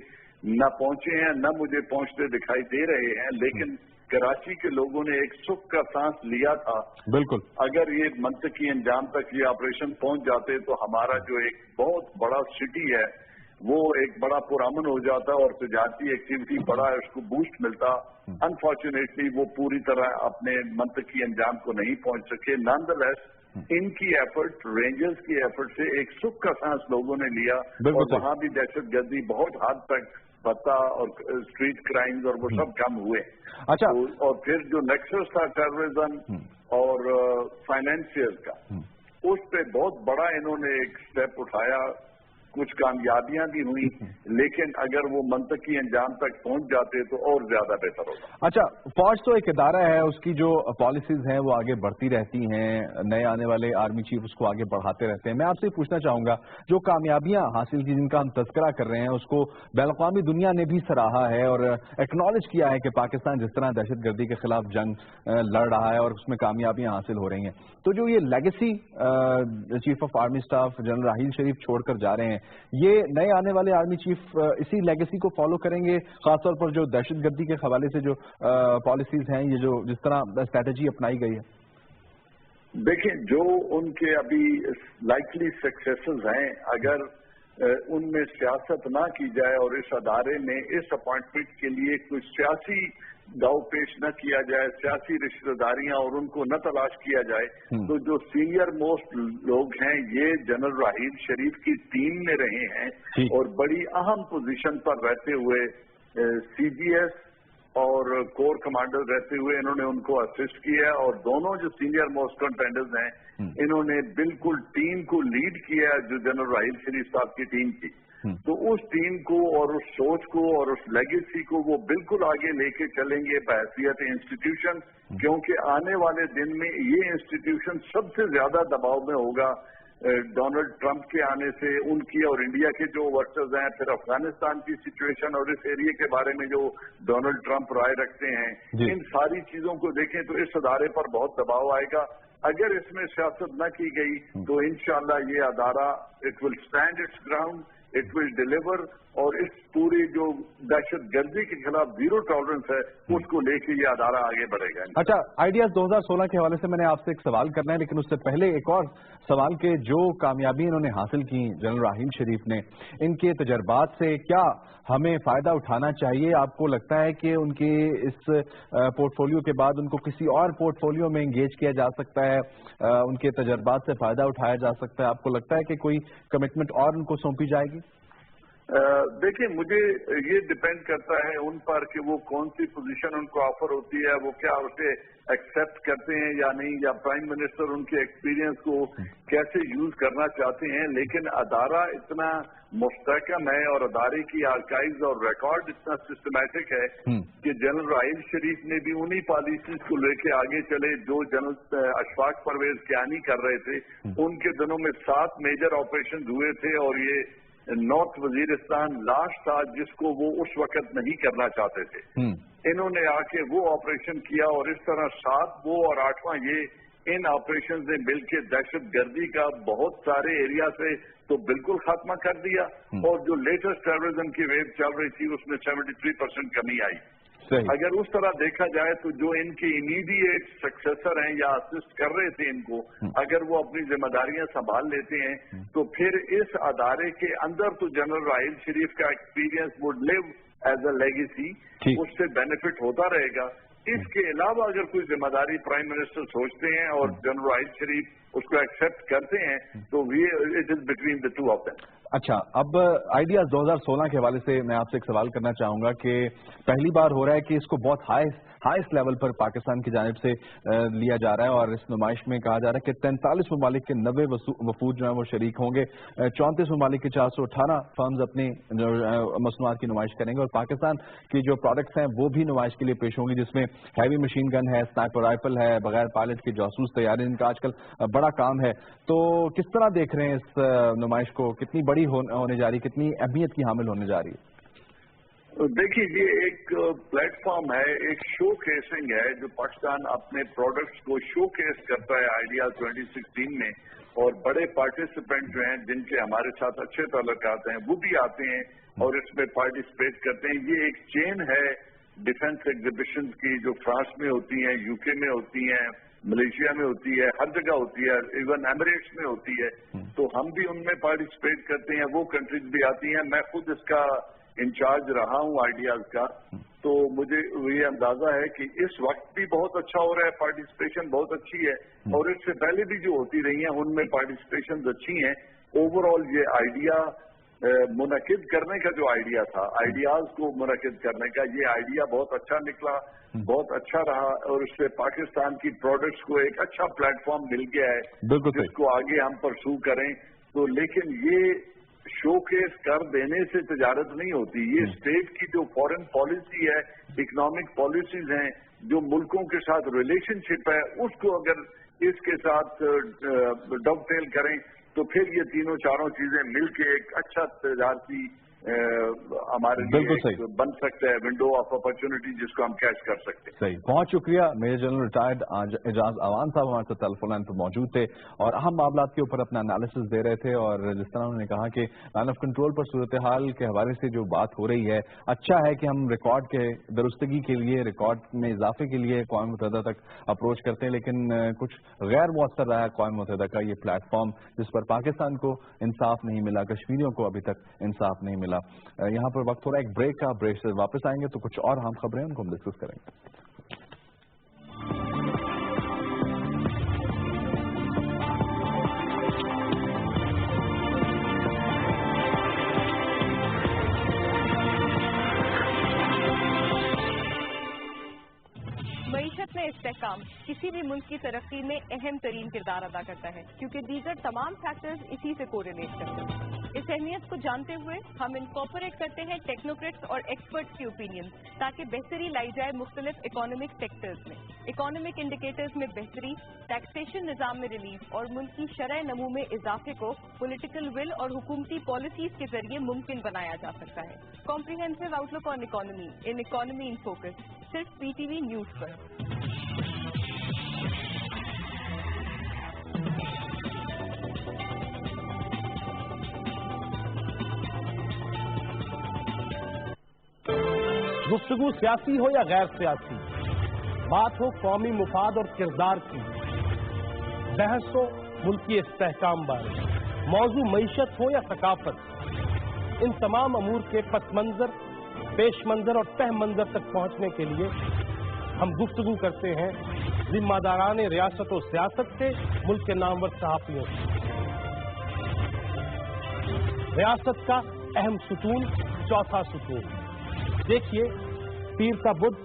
نہ پہنچے ہیں، نہ مجھے پہنچتے دکھائی دے رہے ہیں، لیکن کراچی کے لوگوں نے ایک سکھ کا سانس لیا تھا. بالکل، اگر یہ منطقی انجام تک یہ آپریشن پہنچ جاتے تو ہمارا جو ایک بہت بڑا سٹی ہے وہ ایک بڑا پرامن ہو جاتا اور تجارتی ایکٹیویٹی بڑا اس کو بوسٹ ملتا. انفارچونیٹلی وہ پوری طرح اپنے منطقی انجام کو نہیں پہنچ سکے. نان دا لیس ان کی ایفرٹ، رینجرز کی ایفرٹ سے ایک سکھ کا سانس لوگوں نے لیا، اور وہاں بھی دہشت گردی بہت حد تک پتہ اور اسٹریٹ کرائمز اور وہ سب کم ہوئے. اچھا، اور پھر جو نیکسس تھا ٹیررزم اور فائنینشیل کا، اس پہ بہت بڑا انہوں نے ایک اسٹیپ اٹھایا. کچھ کامیابیاں بھی ہوئی، لیکن اگر وہ منطقی انجام تک پہنچ جاتے تو اور زیادہ بہتر ہوگا. اچھا، فوج تو ایک ادارہ ہے، اس کی جو پالیسیز ہیں وہ آگے بڑھتی رہتی ہیں، نئے آنے والے آرمی چیف اس کو آگے بڑھاتے رہتے ہیں. میں آپ سے پوچھنا چاہوں گا، جو کامیابیاں حاصل کی جن کا ہم تذکرہ کر رہے ہیں اس کو بین الاقوامی دنیا نے بھی سراہا ہے اور ایکنالج کیا ہے کہ پاکستان جس طرح دہشت گردی کے خلاف جنگ لڑ رہا ہے اور اس میں کامیابیاں حاصل ہو رہی ہیں. تو جو یہ legacy chief of army staff general Raheel Sharif چھوڑ کر جا رہے ہیں، یہ نئے آنے والے آرمی چیف اسی لیگیسی کو فالو کریں گے، خاص طور پر جو دہشت گردی کے حوالے سے جو پالیسیز ہیں، یہ جو جس طرح اسٹریٹجی اپنائی گئی ہے؟ دیکھیں، جو ان کے ابھی لائکلی سکسیسز ہیں، اگر ان میں سیاست نہ کی جائے اور اس ادارے میں اس اپوائنٹمنٹ کے لیے کوئی سیاسی दाव पेश न किया जाए, सियासी रिश्तेदारियां और उनको न तलाश किया जाए, तो जो सीनियर मोस्ट लोग हैं ये जनरल राहील शरीफ की टीम में रहे हैं और बड़ी अहम पोजीशन पर रहते हुए CGS और कोर कमांडर रहते हुए इन्होंने उनको असिस्ट किया और दोनों जो सीनियर मोस्ट कंटेंडर्स हैं इन्होंने बिल्कुल टीम को लीड किया जो जनरल राहील शरीफ साहब की टीम की। तो उस टीम को और उस सोच को और उस लेगेसी को वो बिल्कुल आगे लेके चलेंगे बहैसियत इंस्टीट्यूशन, क्योंकि आने वाले दिन में ये इंस्टीट्यूशन सबसे ज्यादा दबाव में होगा डोनाल्ड ट्रंप के आने से, उनकी और इंडिया के जो वर्कर्स हैं, फिर अफगानिस्तान की सिचुएशन और इस एरिया के बारे में जो डोनाल्ड ट्रंप राय रखते हैं, इन सारी चीजों को देखें तो इस अदारे पर बहुत दबाव आएगा। अगर इसमें सियासत न की गई तो इंशाअल्लाह ये अदारा it will stand its ground, it will deliver और इस पूरी जो दहशत गर्दी के खिलाफ जीरो टॉलरेंस है उसको लेके ये अदारा आगे बढ़ेगा। अच्छा, आइडियाज 2016 के हवाले से मैंने आपसे एक सवाल करना है, लेकिन उससे पहले एक और सवाल के जो कामयाबी इन्होंने हासिल की जनरल राहील शरीफ ने, इनके तजर्बात से क्या हमें फायदा उठाना चाहिए? आपको लगता है कि उनके इस पोर्टफोलियो के बाद उनको किसी और पोर्टफोलियो में एंगेज किया जा सकता है, उनके तजर्बात से फायदा उठाया जा सकता है? आपको लगता है कि कोई कमिटमेंट और उनको सौंपी जाएगी? देखिए, मुझे ये डिपेंड करता है उन पर कि वो कौन सी पोजीशन उनको ऑफर होती है, वो क्या उसे एक्सेप्ट करते हैं या नहीं, या प्राइम मिनिस्टर उनके एक्सपीरियंस को कैसे यूज करना चाहते हैं। लेकिन अदारा इतना मुस्तहकम है और अदारे की आर्काइव्स और रिकॉर्ड इतना सिस्टमैटिक है कि जनरल राहील शरीफ ने भी उन्हीं पॉलिसीज को लेके आगे चले जो जनरल अशफाक परवेज कियानी कर रहे थे। उनके दिनों में 7 मेजर ऑपरेशन हुए थे और ये नॉर्थ वजीरिस्तान लास्ट था जिसको वो उस वक्त नहीं करना चाहते थे। इन्होंने आके वो ऑपरेशन किया और इस तरह 7 वो और 8वां ये इन ऑपरेशन ने मिलकर दहशत गर्दी का बहुत सारे एरिया से तो बिल्कुल खात्मा कर दिया और जो लेटेस्ट टेररिज्म की वेव चल रही थी उसमें 73% कमी आई। अगर उस तरह देखा जाए तो जो इनके इमीडिएट सक्सेसर हैं या असिस्ट कर रहे थे इनको, अगर वो अपनी जिम्मेदारियां संभाल लेते हैं तो फिर इस अदारे के अंदर तो जनरल राहील शरीफ का experience would live as a legacy, उससे बेनिफिट होता रहेगा। इसके अलावा अगर कोई जिम्मेदारी प्राइम मिनिस्टर सोचते हैं और जनरल राहील शरीफ उसको एक्सेप्ट करते हैं तो it is between the two of them. अच्छा, अब आइडियाज 2016 के हवाले से मैं आपसे एक सवाल करना चाहूंगा कि पहली बार हो रहा है कि इसको बहुत हाईएस्ट लेवल पर पाकिस्तान की जानिब से लिया जा रहा है और इस नुमाइश में कहा जा रहा है कि 43 ममालिक के 90 वफूद जो है वो शरीक होंगे। 34 ममालिक के 418 फर्म्स अपनी मसनूआत की नुमाइश करेंगे और पाकिस्तान की जो प्रोडक्ट्स हैं वो भी नुमाइश के लिए पेश होंगी, जिसमें हैवी मशीन गन है, स्नाइपर राइफल है, बगैर पायलट की जासूस तैयारी, इनका आजकल बड़ा काम है। तो किस तरह देख रहे हैं इस नुमाइश को? कितनी बड़ी होने जा रही, कितनी अहमियत की हामिल होने जा रही है? देखिए, ये एक प्लेटफॉर्म है, एक शो केसिंग है जो पाकिस्तान अपने प्रोडक्ट्स को शो केस करता है आइडियाज 2016 में, और बड़े पार्टिसिपेंट जो हैं जिनके हमारे साथ अच्छे ताल्लुकात हैं वो भी आते हैं और इसमें पार्टिसिपेट करते हैं। ये एक चेन है डिफेंस एग्जीबिशन की जो फ्रांस में होती हैं, यूके में होती हैं, मलेशिया में होती है, हर जगह होती है, इवन एमिरेट्स में होती है। तो हम भी उनमें पार्टिसिपेट करते हैं, वो कंट्रीज भी आती हैं। मैं खुद इसका इंचार्ज रहा हूं आइडियाज का, तो मुझे ये अंदाजा है कि इस वक्त भी बहुत अच्छा हो रहा है, पार्टिसिपेशन बहुत अच्छी है और इससे पहले भी जो होती रही हैं उनमें पार्टिसिपेशन अच्छी हैं। ओवरऑल ये आइडिया मुनकिद करने का जो आइडिया था, आइडियाज को मुनकिद करने का, ये आइडिया बहुत अच्छा निकला, बहुत अच्छा रहा और इससे पाकिस्तान की प्रोडक्ट्स को एक अच्छा प्लेटफॉर्म मिल गया है जिसको आगे हम परसू करें। तो लेकिन ये शोकेस कर देने से तजारत नहीं होती, ये स्टेट की जो फॉरेन पॉलिसी है, इकोनॉमिक पॉलिसीज हैं, जो मुल्कों के साथ रिलेशनशिप है, उसको अगर इसके साथ डबटेल करें तो फिर ये तीनों चारों चीजें मिलके एक अच्छा तजारती हमारे लिए बन सकता है, विंडो ऑफ अपॉर्चुनिटी जिसको हम कैच कर सकते हैं। सही, बहुत शुक्रिया। Major general retired Ejaz Awan साहब हमारे साथ टेलीफोन लाइन पर मौजूद थे और अहम मामलात के ऊपर अपना एनालिसिस दे रहे थे। और जिस तरह उन्होंने कहा कि लाइन ऑफ कंट्रोल पर सूरत हाल के हवाले से जो बात हो रही है, अच्छा है कि हम रिकॉर्ड के दुरुस्तगी के लिए, रिकॉर्ड में इजाफे के लिए अक़वाम मुत्तहिदा तक अप्रोच करते हैं, लेकिन कुछ गैर मौसर रहा है अक़वाम मुत्तहिदा का ये प्लेटफॉर्म जिस पर पाकिस्तान को इंसाफ नहीं मिला, कश्मीरियों को अभी तक इंसाफ नहीं मिला। मिला। यहाँ पर वक्त थोड़ा एक ब्रेक का, ब्रेक से वापस आएंगे तो कुछ और अहम खबरें उनको हम डिस्कस करेंगे। मईशत में इस्तेहकाम किसी भी मुल्क की तरक्की में अहम तरीन किरदार अदा करता है, क्योंकि दीगर तमाम फैक्टर्स इसी से कोरिलेट करते हैं। इस अहमियत को जानते हुए हम इनकॉर्पोरेट करते हैं टेक्नोक्रेट्स और एक्सपर्ट्स की ओपिनियन, ताकि बेहतरी लाई जाए मुख्तलिफ इकोनॉमिक सेक्टर्स में। इकोनॉमिक इंडिकेटर्स में बेहतरी, टैक्सेशन निज़ाम में रिलीफ और मुल्क की शरह नमू में इजाफे को पॉलिटिकल विल और हुकूमती पॉलिसीज के जरिए मुमकिन बनाया जा सकता है। Comprehensive outlook on economy in economy in focus, सिर्फ PTV न्यूज पर। गुफ्तगू सियासी हो या गैर सियासी, बात हो कौमी मुफाद और किरदार की, बहस हो मुल्की इस्तेहकाम बारे, मौजू मईशत हो या सकाफत, इन तमाम अमूर के पस मंजर, पेश मंजर और तह मंजर तक पहुंचने के लिए हम गुफ्तगू करते हैं जिम्मेदारान रियासत और सियासत से, मुल्क के नामवर सहाफियों से। रियासत का अहम सुतून, चौथा सुतून। देखिए पीर का बुध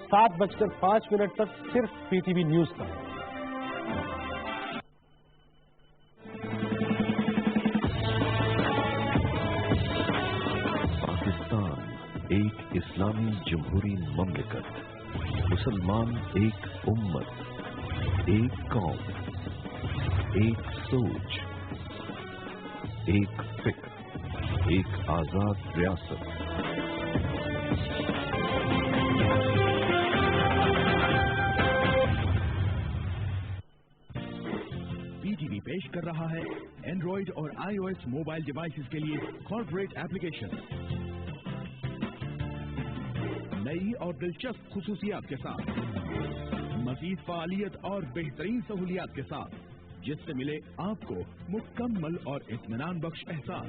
7:05 तक सिर्फ PTV न्यूज का। पाकिस्तान एक इस्लामी जमहूरी ममलिकत, मुसलमान एक उम्मत, एक कौम, एक सोच, एक फिक्र, एक आजाद रियासत। PTV पेश कर रहा है एंड्रॉइड और iOS मोबाइल डिवाइसेस के लिए कॉर्पोरेट एप्लीकेशन, नई और दिलचस्प खुसूसियात के साथ, मजीद फालियत और बेहतरीन सहूलियात के साथ, जिससे मिले आपको मुकम्मल और इत्मीनान बख्श एहसास।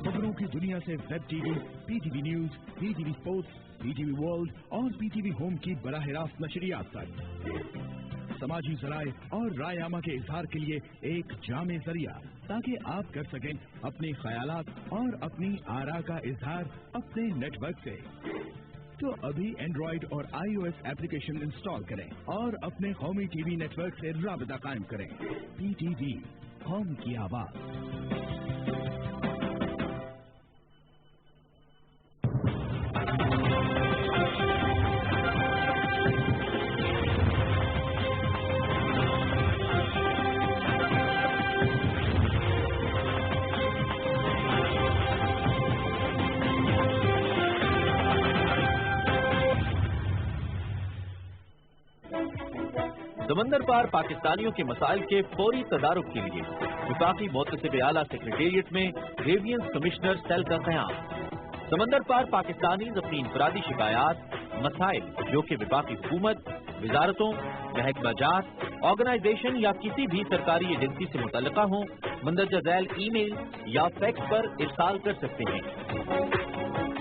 खबरों की दुनिया से web TV, PTV news, PTV sports, PTV world और PTV होम की बराह रास्त नशरियात तक। समाजी जराए और राय आमा के इजहार के लिए एक जामे जरिया, ताकि आप कर सकें अपने ख्यालात और अपनी आरा का इजहार अपने नेटवर्क से। तो अभी एंड्रॉइड और iOS एप्लीकेशन इंस्टॉल करें और अपने कौमी TV नेटवर्क से राबता कायम करें। PTV, कौम की आवाज। समंदर पार पाकिस्तानियों के मसाइल के फौरी तदारुक के लिए विफाकी मोतसिब आला सेक्रेटेरिएट में ग्रेवियंस कमिश्नर सेल का क़याम। समंदर पार पाकिस्तानीज अपनी इंफरादी शिकायत, मसाइल जो कि विफाकी हुकूमत, वजारतों, महकमा जात, ऑर्गेनाइजेशन या किसी भी सरकारी एजेंसी से मुतल्लिका हों, मंदरजा झैल ईमेल या फैक्स पर इरसाल कर सकते हैं।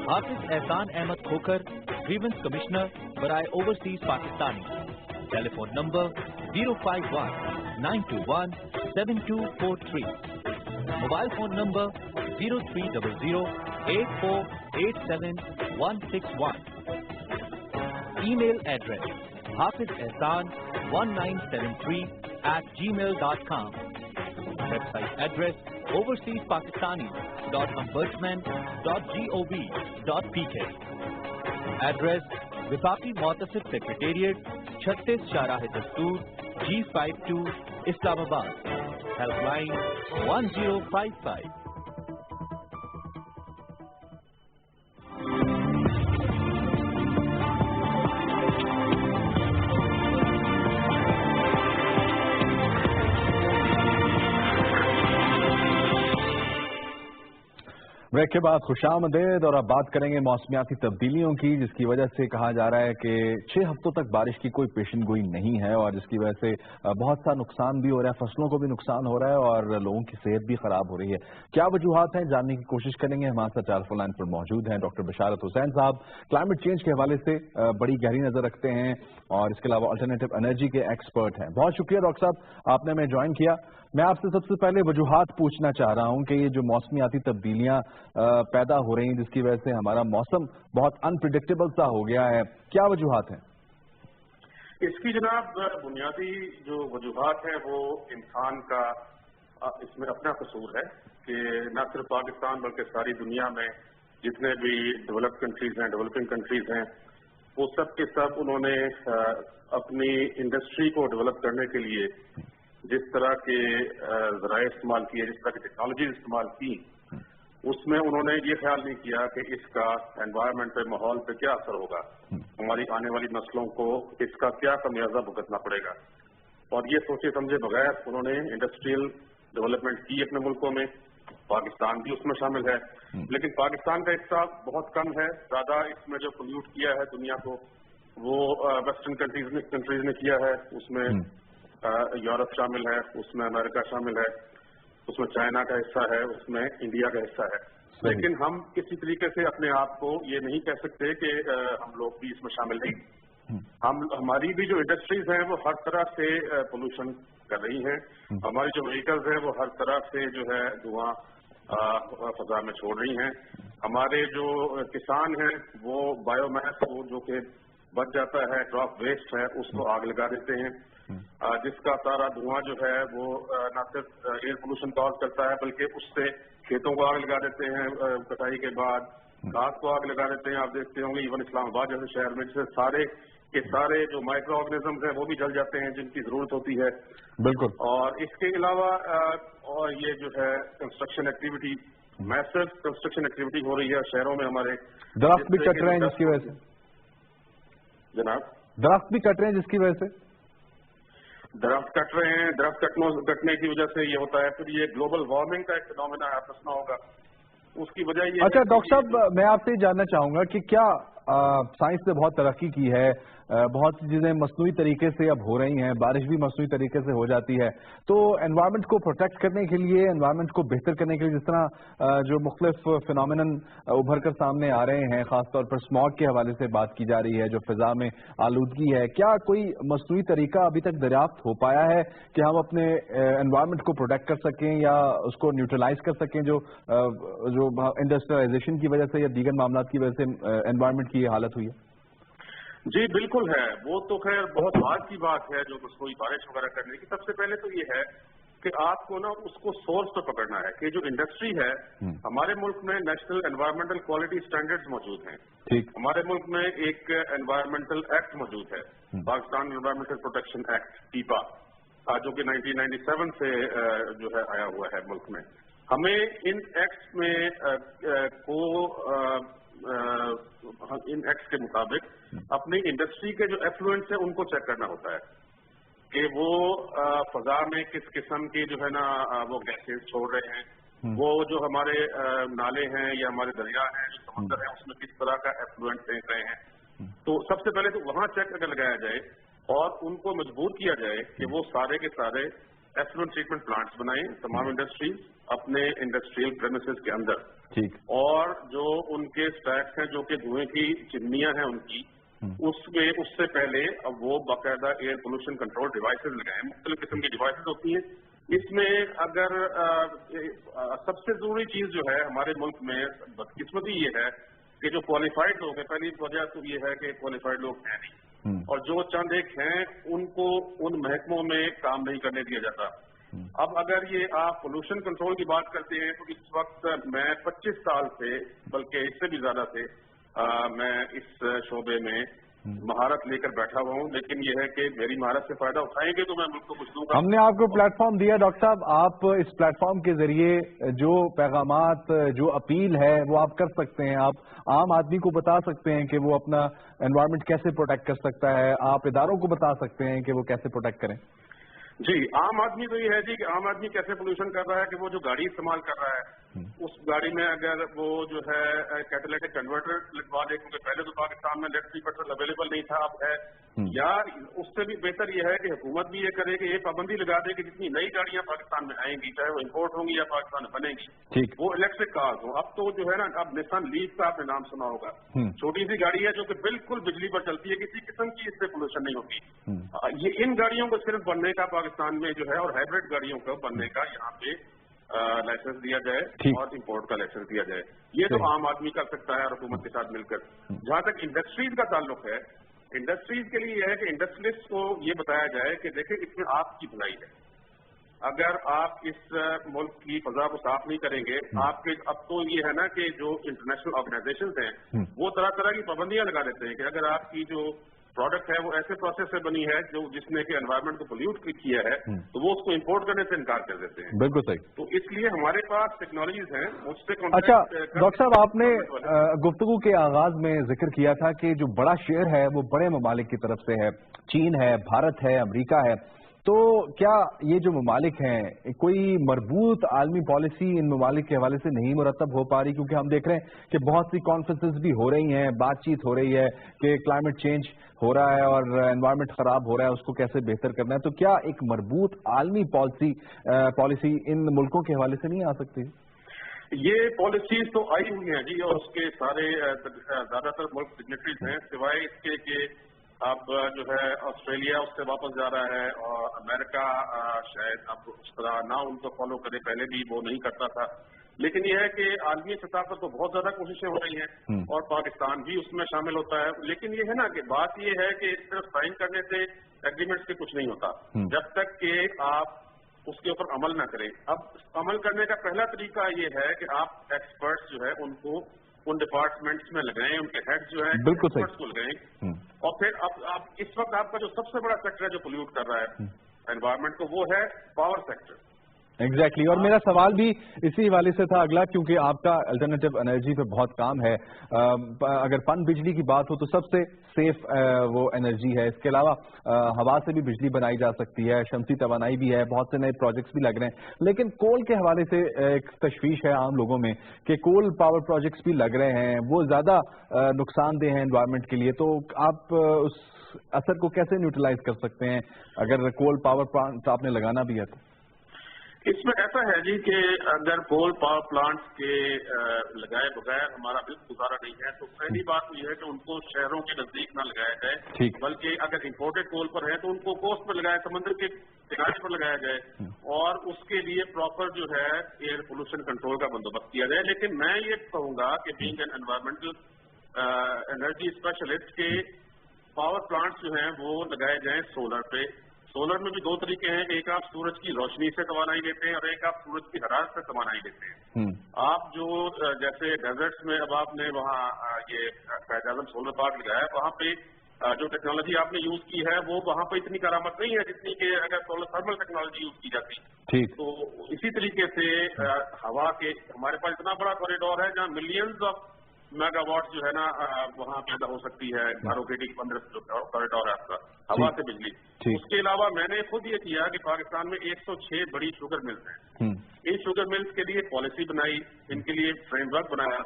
हाफिज एहसान अहमद खोखर, ग्रीवेंस कमिश्नर बराए overseas Pakistani. Telephone number 051-921-7243। Mobile phone number 0300-8487-161। Email address hafizehsan1973@gmail.com। Website address overseaspakistanis.ombudsman.gov.pk। Address विफाकी मोतसिब secretariat, 36 Shahrah Dastoor, G52, Islamabad. Helpline 1055। Break के बाद खुशामदीद और अब बात करेंगे मौसमियाती तब्दीलियों की, जिसकी वजह से कहा जा रहा है कि 6 हफ्तों तक बारिश की कोई पेशन गोई नहीं है और जिसकी वजह से बहुत सा नुकसान भी हो रहा है, फसलों को भी नुकसान हो रहा है और लोगों की सेहत भी खराब हो रही है। क्या वजूहात हैं, जानने की कोशिश करेंगे। हमारे साथ टेलीफोन लाइन पर मौजूद हैं डॉक्टर बशारत हुसैन साहब, क्लाइमेट चेंज के हवाले से बड़ी गहरी नजर रखते हैं और इसके अलावा अल्टरनेटिव एनर्जी के एक्सपर्ट हैं। बहुत शुक्रिया डॉक्टर साहब, आपने हमें ज्वाइन किया। मैं आपसे सबसे पहले वजूहात पूछना चाह रहा हूं कि ये जो मौसमियाती तब्दीलियां पैदा हो रही हैं जिसकी वजह से हमारा मौसम बहुत अनप्रिडिक्टेबल सा हो गया है, क्या वजूहात हैं? इसकी जनाब बुनियादी जो वजूहात है वो इंसान का इसमें अपना कसूर है कि न सिर्फ पाकिस्तान बल्कि सारी दुनिया में जितने भी डेवलप्ड कंट्रीज हैं, डेवलपिंग कंट्रीज हैं, वो सब के सब उन्होंने अपनी इंडस्ट्री को डेवलप करने के लिए जिस तरह के ज़राए इस्तेमाल किए, जिस तरह की टेक्नोलॉजीज इस्तेमाल की, उसमें उन्होंने ये ख्याल नहीं किया कि इसका एनवायरनमेंट पे, माहौल पे क्या असर होगा, हमारी आने वाली नस्लों को इसका क्या खमियाजा भुगतना पड़ेगा। और ये सोचे समझे बगैर उन्होंने इंडस्ट्रियल डेवलपमेंट की अपने मुल्कों में, पाकिस्तान भी उसमें शामिल है, लेकिन पाकिस्तान का हिस्सा बहुत कम है। ज्यादा इसमें जो पोल्यूट किया है दुनिया को वो वेस्टर्न कंट्रीज ने किया है, उसमें यूरोप शामिल है, उसमें अमेरिका शामिल है, उसमें चाइना का हिस्सा है, उसमें इंडिया का हिस्सा है। लेकिन हम किसी तरीके से अपने आप को ये नहीं कह सकते कि हम लोग भी इसमें शामिल नहीं। हमारी भी जो इंडस्ट्रीज हैं वो हर तरह से पोल्यूशन कर रही हैं। हमारी जो व्हीकल्स हैं वो हर तरह से जो है धुआं फजा में छोड़ रही हैं। हमारे जो किसान हैं वो बायोमास जो कि बच जाता है, क्रॉप वेस्ट है, उसको आग लगा देते हैं, जिसका सारा धुआं जो है वो न सिर्फ एयर पोल्यूशन कॉज करता है बल्कि उससे खेतों को आग लगा देते हैं, कटाई के बाद घास को आग लगा देते हैं। आप देखते होंगे इवन इस्लामाबाद जैसे शहर में जिससे सारे के सारे जो माइक्रो ऑर्गेनिजम्स हैं वो भी जल जाते हैं जिनकी जरूरत होती है। बिल्कुल। और इसके अलावा और ये जो है construction activity, massive construction activity हो रही है शहरों में हमारे, दरख्त भी कट रहे हैं जिसकी वजह से, जनाब दरख्त भी कट रहे हैं जिसकी वजह से, दरख्त कट रहे हैं, दरख्त कटने की वजह से ये होता है। फिर ये ग्लोबल वार्मिंग का एक फिनोमेना आपस में होगा, उसकी वजह ये। अच्छा डॉक्टर साहब, मैं आपसे जानना चाहूंगा कि क्या साइंस ने बहुत तरक्की की है, बहुत सी चीजें मसनूई तरीके से अब हो रही हैं, बारिश भी मसनूई तरीके से हो जाती है, तो एनवायरनमेंट को प्रोटेक्ट करने के लिए, एनवायरनमेंट को बेहतर करने के लिए जिस तरह जो मुख्तलिफ फिनोमिनन उभर कर सामने आ रहे हैं, खासतौर पर स्मॉग के हवाले से बात की जा रही है, जो फिजा में आलूदगी है, क्या कोई मसनूई तरीका अभी तक दरियाफ्त हो पाया है कि हम अपने एनवायरनमेंट को प्रोटेक्ट कर सकें या उसको न्यूट्रलाइज कर सकें जो इंडस्ट्रियलाइजेशन की वजह से या दीगर मामला की वजह से एनवायरनमेंट की ये हालत हुई है? जी बिल्कुल है, वो तो खैर बहुत बाद की बात है जो मसनूई बारिश वगैरह करने की। सबसे पहले तो ये है कि आपको ना उसको सोर्स पर पकड़ना है कि जो इंडस्ट्री है, हमारे मुल्क में नेशनल एनवायरमेंटल क्वालिटी स्टैंडर्ड्स मौजूद हैं। ठीक। हमारे मुल्क में एक एनवायरमेंटल एक्ट मौजूद है, पाकिस्तान एनवायरमेंटल प्रोटेक्शन एक्ट पीपा, जो कि 1997 से जो है आया हुआ है मुल्क में। हमें इन एक्ट्स में इन एक्ट्स के मुताबिक अपनी इंडस्ट्री के जो एफ्लुएंट्स है उनको चेक करना होता है कि वो फजा में किस किस्म की जो है ना वो गैसेज छोड़ रहे हैं, वो जो हमारे नाले हैं या हमारे दरिया हैं, जो समुद्र है, उसमें किस तरह का एफ्लुएंट फेंक रहे हैं। तो सबसे पहले तो वहां चेक अगर लगाया जाए और उनको मजबूर किया जाए कि वो सारे के सारे एफ्लुएंट ट्रीटमेंट प्लांट्स बनाएं, तमाम इंडस्ट्रीज अपने इंडस्ट्रियल प्रेमिसेस के अंदर। ठीक। और जो उनके स्टैक्स हैं जो कि धुएं की चिमनियां हैं उनकी, उसमें उससे पहले अब वो बाकायदा एयर पोल्यूशन कंट्रोल डिवाइसेस लगाएं। मुख्तलिफ किस्म की डिवाइसेस होती हैं इसमें। अगर सबसे जरूरी चीज जो है हमारे मुल्क में बदकिस्मती ये है कि जो क्वालिफाइड लोग हैं, पहली वजह तो ये है कि क्वालिफाइड लोग हैं नहीं, और जो चंद एक हैं उनको उन महकमों में काम नहीं करने दिया जाता। अब अगर ये आप पोल्यूशन कंट्रोल की बात करते हैं तो इस वक्त मैं 25 साल से, बल्कि इससे भी ज्यादा से मैं इस शोबे में महारत लेकर बैठा हुआ हूँ, लेकिन ये है कि मेरी महारत से फायदा उठाएंगे तो मैं मुल्क को कुछ दूंगा। हमने आपको प्लेटफॉर्म दिया डॉक्टर साहब, आप इस प्लेटफॉर्म के जरिए जो पैगामात, जो अपील है वो आप कर सकते हैं। आप आम आदमी को बता सकते हैं कि वो अपना एनवायरनमेंट कैसे प्रोटेक्ट कर सकता है, आप इदारों को बता सकते हैं कि वो कैसे प्रोटेक्ट करें। जी, आम आदमी तो ये है जी कि आम आदमी कैसे पोल्यूशन कर रहा है कि वो जो गाड़ी इस्तेमाल कर रहा है उस गाड़ी में अगर वो जो है कैटालिटिक कन्वर्टर लगवा दे, क्योंकि पहले तो पाकिस्तान में इलेक्ट्रिक पेट्रोल अवेलेबल नहीं था, अब है। या उससे भी बेहतर ये है कि हुकूमत भी ये करे कि ये पाबंदी लगा दे कि जितनी नई गाड़ियां पाकिस्तान में आएंगी, चाहे वो इम्पोर्ट होंगी या पाकिस्तान में बनेंगी, वो इलेक्ट्रिक कार्स हो। अब तो जो है ना, अब निसान लीफ का आपने नाम सुना होगा, छोटी सी गाड़ी है जो कि बिल्कुल बिजली पर चलती है, किसी किस्म की इससे पोल्यूशन नहीं होती। ये इन गाड़ियों को सिर्फ बनने का पाकिस्तान में जो है, और हाइब्रिड गाड़ियों को बनने का यहाँ पे लाइसेंस दिया जाए और इम्पोर्ट का लाइसेंस दिया जाए। ये तो आम आदमी कर सकता है और हुकूमत के साथ मिलकर। जहां तक इंडस्ट्रीज का ताल्लुक है, इंडस्ट्रीज के लिए यह है कि इंडस्ट्रियलिस्ट को ये बताया जाए कि देखिए इसमें आपकी भलाई है। अगर आप इस मुल्क की फजा को साफ नहीं करेंगे, आपके अब तो ये है ना कि जो इंटरनेशनल ऑर्गेनाइजेशंस हैं वो तरह तरह की पाबंदियां लगा देते हैं कि अगर आपकी जो प्रोडक्ट है वो ऐसे प्रोसेस से बनी है जो जिसने कि एनवायरनमेंट को पोल्यूट किया है, तो वो उसको इंपोर्ट करने से इनकार कर देते हैं। बिल्कुल सही। तो इसलिए हमारे पास टेक्नोलॉजीज हैं, उससे अच्छा डॉक्टर साहब, आपने गुफ्तगू के आगाज में जिक्र किया था कि जो बड़ा शेयर है वो बड़े ममालिक की तरफ से है, चीन है, भारत है, अमेरिका है। तो क्या ये जो ममालिक हैं, कोई मजबूत आलमी पॉलिसी इन ममालिक के हवाले से नहीं मुरतब हो पा रही? क्योंकि हम देख रहे हैं कि बहुत सी कॉन्फ्रेंसेस भी हो रही हैं, बातचीत हो रही है कि क्लाइमेट चेंज हो रहा है और एनवायरनमेंट खराब हो रहा है, उसको कैसे बेहतर करना है। तो क्या एक मजबूत आलमी पॉलिसी इन मुल्कों के हवाले से नहीं आ सकती? ये पॉलिसीज तो आई हुई हैं जी, और उसके सारे ज्यादातर मुल्क सिग्नेटरीज हैं, सिवाय इसके कि अब जो है ऑस्ट्रेलिया उससे वापस जा रहा है और अमेरिका शायद अब उस तरह ना उनको फॉलो करे, पहले भी वो नहीं करता था। लेकिन यह है कि आलमी सतह पर तो बहुत ज्यादा कोशिशें हो रही हैं और पाकिस्तान भी उसमें शामिल होता है। लेकिन ये है ना कि बात ये है कि सिर्फ साइन करने से एग्रीमेंट से कुछ नहीं होता जब तक कि आप उसके ऊपर अमल ना करें। अब अमल करने का पहला तरीका ये है कि आप एक्सपर्ट्स जो है उनको उन डिपार्टमेंट्स में लगाएं, उनके हेड जो है एक्सपर्ट्स को लगाएं। और फिर अब आप इस वक्त आपका जो सबसे बड़ा सेक्टर है जो पोल्यूट कर रहा है एनवायरनमेंट को, वो है पावर सेक्टर। एग्जैक्टली और मेरा सवाल भी इसी हवाले से था अगला, क्योंकि आपका अल्टरनेटिव एनर्जी पे बहुत काम है। अगर पन बिजली की बात हो तो सबसे सेफ वो एनर्जी है। इसके अलावा हवा से भी बिजली बनाई जा सकती है, शमसी तवानाई भी है, बहुत से नए प्रोजेक्ट्स भी लग रहे हैं। लेकिन कोल के हवाले से एक तशवीश है आम लोगों में कि कोल पावर प्रोजेक्ट्स भी लग रहे हैं, वो ज्यादा नुकसानदेह हैं एनवायरनमेंट के लिए। तो आप उस असर को कैसे न्यूट्रलाइज कर सकते हैं अगर कोल पावर प्लांट आपने लगाना भी है तो? इसमें ऐसा है जी कि अगर कोल पावर प्लांट्स के लगाए बगैर हमारा बिल्कुल गुजारा नहीं है, तो पहली बात तो यह है कि उनको शहरों के नजदीक ना लगाया जाए, बल्कि अगर इंपोर्टेड कोल पर है तो उनको कोस्ट पर लगाया, समुद्र के किनारे पर लगाया जाए और उसके लिए प्रॉपर जो है एयर पोल्यूशन कंट्रोल का बंदोबस्त किया जाए। लेकिन मैं ये कहूंगा कि being an environmental energy specialist के पावर प्लांट्स जो हैं वो लगाए जाएं सोलर पे। सोलर में भी दो तरीके हैं, एक आप सूरज की रोशनी से तवानाई देते हैं और एक आप सूरज की हरारत से तवानाई देते हैं। आप जो जैसे डेजर्ट्स में अब आपने वहाँ ये कायद आज़म सोलर पार्क लगाया है, वहाँ पे जो टेक्नोलॉजी आपने यूज की है वो वहाँ पे इतनी करामत नहीं है जितनी कि अगर सोलर थर्मल टेक्नोलॉजी यूज की जाती। ठीक। तो इसी तरीके से हवा के हमारे पास इतना बड़ा कॉरिडोर है जहाँ मिलियंस ऑफ मेगावाट जो है ना वहाँ पैदा हो सकती है, घरों के ठीक 15 जो कॉरिडोर है आपका हवा से बिजली। उसके अलावा मैंने खुद ये किया कि पाकिस्तान में 106 बड़ी शुगर मिल्स हैं। इन शुगर मिल्स के लिए पॉलिसी बनाई, इनके लिए फ्रेमवर्क बनाया।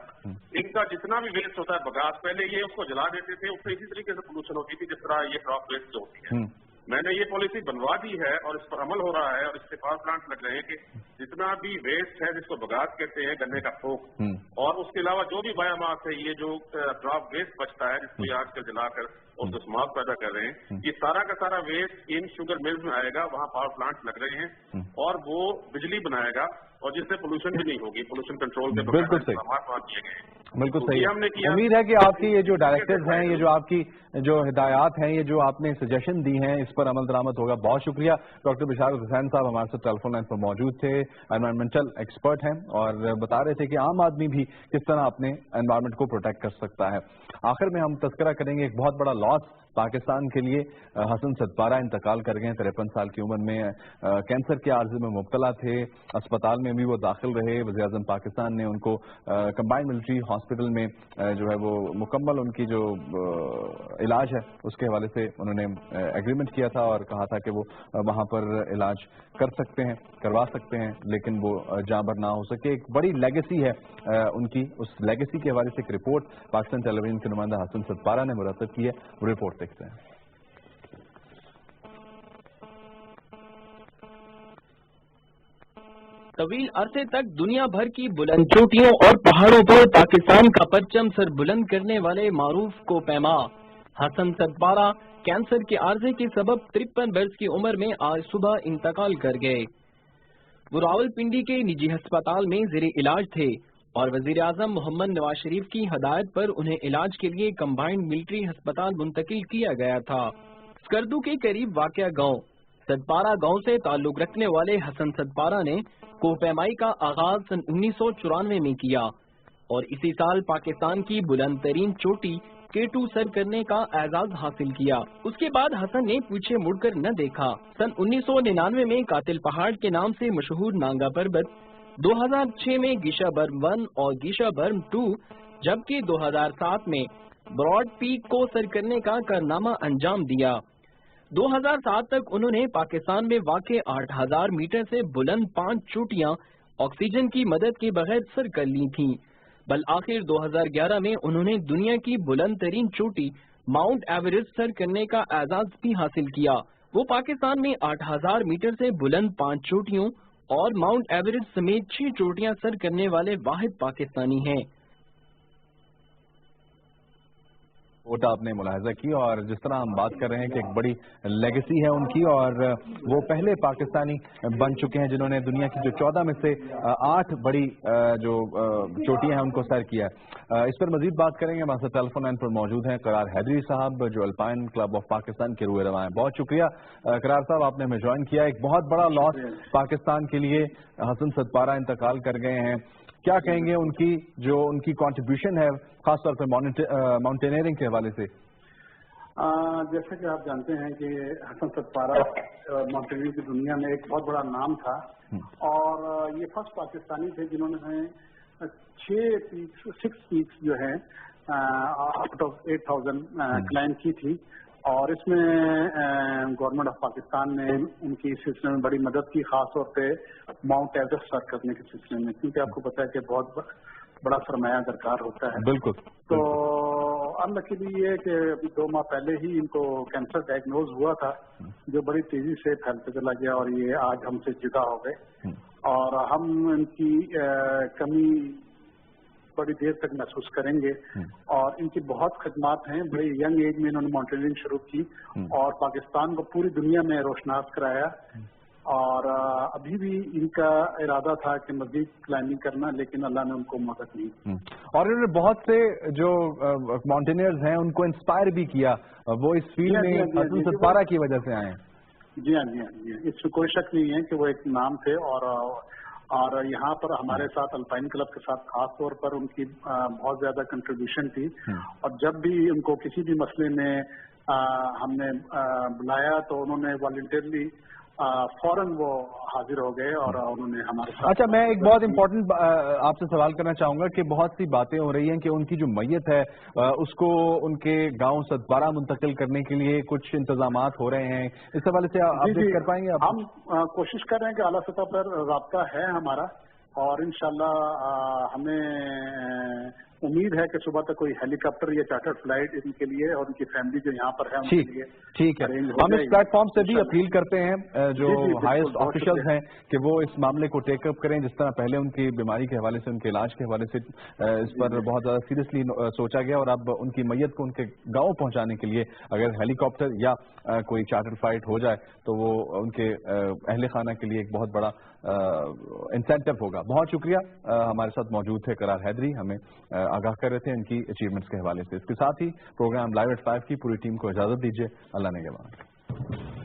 इनका जितना भी वेस्ट होता है बगास, पहले ये उसको जला देते थे, उससे इसी तरीके से पोल्यूशन होती थी जिस तरह ये क्रॉप वेस्ट जो होती है। मैंने ये पॉलिसी बनवा दी है और इस पर अमल हो रहा है और इससे पावर प्लांट लग रहे हैं कि जितना भी वेस्ट है जिसको बगास कहते हैं, गन्ने का फोक, और उसके अलावा जो भी बायोमास है, ये जो क्रॉप वेस्ट बचता है जिसको ये आजकल जलाकर और स्मॉग पैदा कर रहे हैं, ये सारा का सारा वेस्ट इन शुगर मिल्स में आएगा। वहाँ पावर प्लांट लग रहे हैं और वो बिजली बनाएगा और जिससे पोल्यूशन भी नहीं होगी। पोल्यूशन कंट्रोल के बिल्कुल सही किए गए। बिल्कुल सही। उम्मीद है कि आपकी ये जो डायरेक्टिव्स हैं, ये जो आपकी जो हिदायत हैं, ये जो आपने सजेशन दी हैं, इस पर अमल दरामद होगा। बहुत शुक्रिया। डॉक्टर बिशारत हुसैन साहब हमारे साथ टेलीफोन लाइन पर मौजूद थे, एनवायरमेंटल एक्सपर्ट हैं और बता रहे थे कि आम आदमी भी किस तरह अपने एनवायरमेंट को प्रोटेक्ट कर सकता है। आखिर में हम तस्करा करेंगे एक बहुत बड़ा लॉस پاکستان کے لیے حسن سدپارہ انتقال کر گئے. 53 سال کی عمر میں کینسر کے عارضے میں مبتلا تھے. اسپتال میں بھی وہ داخل رہے. وزیر اعظم پاکستان نے ان کو کمبائنڈ ملٹری ہاسپٹل میں جو ہے وہ مکمل ان کی جو علاج ہے اس کے حوالے سے انہوں نے ایگریمنٹ کیا تھا اور کہا تھا کہ وہ وہاں پر علاج کر سکتے ہیں, کروا سکتے ہیں, لیکن وہ جاں بر نہ ہو سکے. ایک بڑی لیگیسی ہے ان کی. اس لیگیسی کے حوالے سے ایک رپورٹ پاکستان ٹیلی ویژن کے نمائندہ حسن سدپارہ نے مرتب کی ہے. وہ رپورٹ دیکھتے ہیں. طویل عرصے تک دنیا بھر کی بلند چوٹیوں اور پہاڑوں پر پاکستان کا پرچم سر بلند کرنے والے معروف کو پیما حسن سدپارہ کینسر کے عارضے کے سبب 53 برس کی عمر میں آج صبح انتقال کر گئے. وہ راولپنڈی کے نجی ہسپتال میں زیر علاج تھے اور وزیر اعظم محمد نواز شریف کی ہدایت پر انہیں علاج کے لیے کمبائنڈ ملٹری ہسپتال منتقل کیا گیا تھا. سکردو کے قریب واقع گاؤں سدپارہ گاؤں سے تعلق رکھنے والے حسن سدپارہ نے کوہ پیمائی کا آغاز سن 1994 میں کیا اور اسی سال پاکستان کی بلند ترین چوٹی K2 سر کرنے کا اعزاز حاصل کیا. اس کے بعد حسن نے پیچھے مڑ کر نہ دیکھا. سن 1999 میں قاتل پہاڑ کے نام سے مشہور نانگا پربت, 2006 میں گیشا برم 1 اور گیشا برم 2, جبکہ 2007 میں براڈ پیک کو سر کرنے کا کارنامہ انجام دیا. 2007 تک انہوں نے پاکستان میں واقع 8000 میٹر سے بلند 5 چوٹیاں آکسیجن کی مدد کے بغیر سر کر لی تھیں. بالآخر 2011 میں انہوں نے دنیا کی بلند ترین چوٹی ماؤنٹ ایوریسٹ سر کرنے کا اعزاز بھی حاصل کیا. وہ پاکستان میں 8000 میٹر سے بلند 5 چوٹیوں اور ماؤنٹ ایوریسٹ سمیت 6 چوٹیاں سر کرنے والے واحد پاکستانی ہیں. ووٹ آپ نے ملاحظہ کی اور جس طرح ہم بات کر رہے ہیں کہ ایک بڑی لیگیسی ہے ان کی اور وہ پہلے پاکستانی بن چکے ہیں جنہوں نے دنیا کی جو 14 میں سے 8 بڑی جو چوٹیاں ہیں ان کو سر کیا ہے. اس پر مزید بات کریں گے. ہمارے ساتھ ٹیلی فون لائن پر موجود ہیں قرار حیدری صاحب جو الپائن کلب آف پاکستان کے روح رواں ہیں. بہت شکریہ قرار صاحب, آپ نے ہمیں جوائن کیا. ایک بہت بڑا لاس پاکستان کے لیے, حسن سدپارہ انتقال کر گئے ہیں. کیا کہیں گے ان کی کانٹریبیوشن ہے خاص طور پہ ماؤنٹینئرنگ کے حوالے سے؟ جیسا کہ آپ جانتے ہیں کہ حسن سدپارہ ماؤنٹینئرنگ کی دنیا میں ایک بہت بڑا نام تھا اور یہ فرسٹ پاکستانی تھے جنہوں نے 6 پیکس جو ہیں آؤٹ آف 8000 کلائم کی تھی اور اس میں گورنمنٹ آف پاکستان نے ان کی اس سلسلے میں بڑی مدد کی, خاص طور پہ ماؤنٹ ایوریسٹ سر کرنے کے سلسلے میں, کیونکہ آپ کو پتا ہے کہ بہت بڑا سرمایہ درکار ہوتا ہے. بالکل. تو انلکیلی یہ کہ 2 ماہ پہلے ہی ان کو کینسر ڈائگنوز ہوا تھا جو بڑی تیزی سے پھیلتے چلا گیا اور یہ آج ہم سے جدا ہو گئے اور ہم ان کی کمی بڑی دیر تک محسوس کریں گے. اور ان کی بہت خدمات ہیں, بڑی ینگ ایج میں انہوں نے ماؤنٹینئرنگ شروع کی اور پاکستان کو پوری دنیا میں روشناس کرایا اور ابھی بھی ان کا ارادہ تھا کہ مزید کلائمبنگ کرنا, لیکن اللہ نے ان کو مدد دی. اور انہوں نے بہت سے جو ماؤنٹینئرز ہیں ان کو انسپائر بھی کیا, وہ اس فیلڈ میں حسن سدپارہ کی وجہ سے آئے. جی ہاں, اس میں کوئی شک نہیں ہے کہ وہ ایک نام تھے اور یہاں پر ہمارے ساتھ الپائن کلب کے ساتھ خاص طور پر ان کی بہت زیادہ کنٹریبیوشن تھی اور جب بھی ان کو کسی بھی مسئلے میں ہم نے بلایا تو انہوں نے والنٹیرلی فوراً وہ حاضر ہو گئے اور انہوں نے ہمارے ساتھ. اچھا, میں ایک بہت امپورٹنٹ آپ سے سوال کرنا چاہوں گا کہ بہت سی باتیں ہو رہی ہیں کہ ان کی جو میت ہے اس کو ان کے گاؤں سدپارہ منتقل کرنے کے لیے کچھ انتظامات ہو رہے ہیں, اس حوالے سے اپڈیٹ کر پائیں گے آپ؟ ہم کوشش کر رہے ہیں کہ اعلیٰ سطح پر رابطہ ہے ہمارا اور انشاءاللہ ہمیں امید ہے کہ صبح تک کوئی ہیلی کاپٹر یا چارٹر فلائٹ ان کے لیے اور ان کی فیملی جو یہاں پر ہے ان کے لیے. ٹھیک ہے, ہم اس پلیٹ فارم سے بھی اپیل کرتے ہیں جو ہائیسٹ آفیشلز ہیں کہ وہ اس معاملے کو ٹیک اپ کریں. جس طرح پہلے ان کی بیماری کے حوالے سے, ان کے علاج کے حوالے سے اس پر بہت زیادہ سیریسلی سوچا گیا اور اب ان کی میت کو ان کے گاؤں پہنچانے کے لیے اگر ہیلی کاپٹر یا کوئی چارٹر فلائٹ ہو جائے تو وہ ان کے اہل خانہ کے لیے ایک بہت بڑا انسینٹو ہوگا. بہت شکریہ, ہمارے ساتھ موجود تھے قرار حیدری, ہمیں آگاہ کر رہے تھے ان کی اچیومنٹس کے حوالے سے. اس کے ساتھ ہی پروگرام لائیو ایٹ 5 کی پوری ٹیم کو اجازت دیجیے. اللہ نگہبان.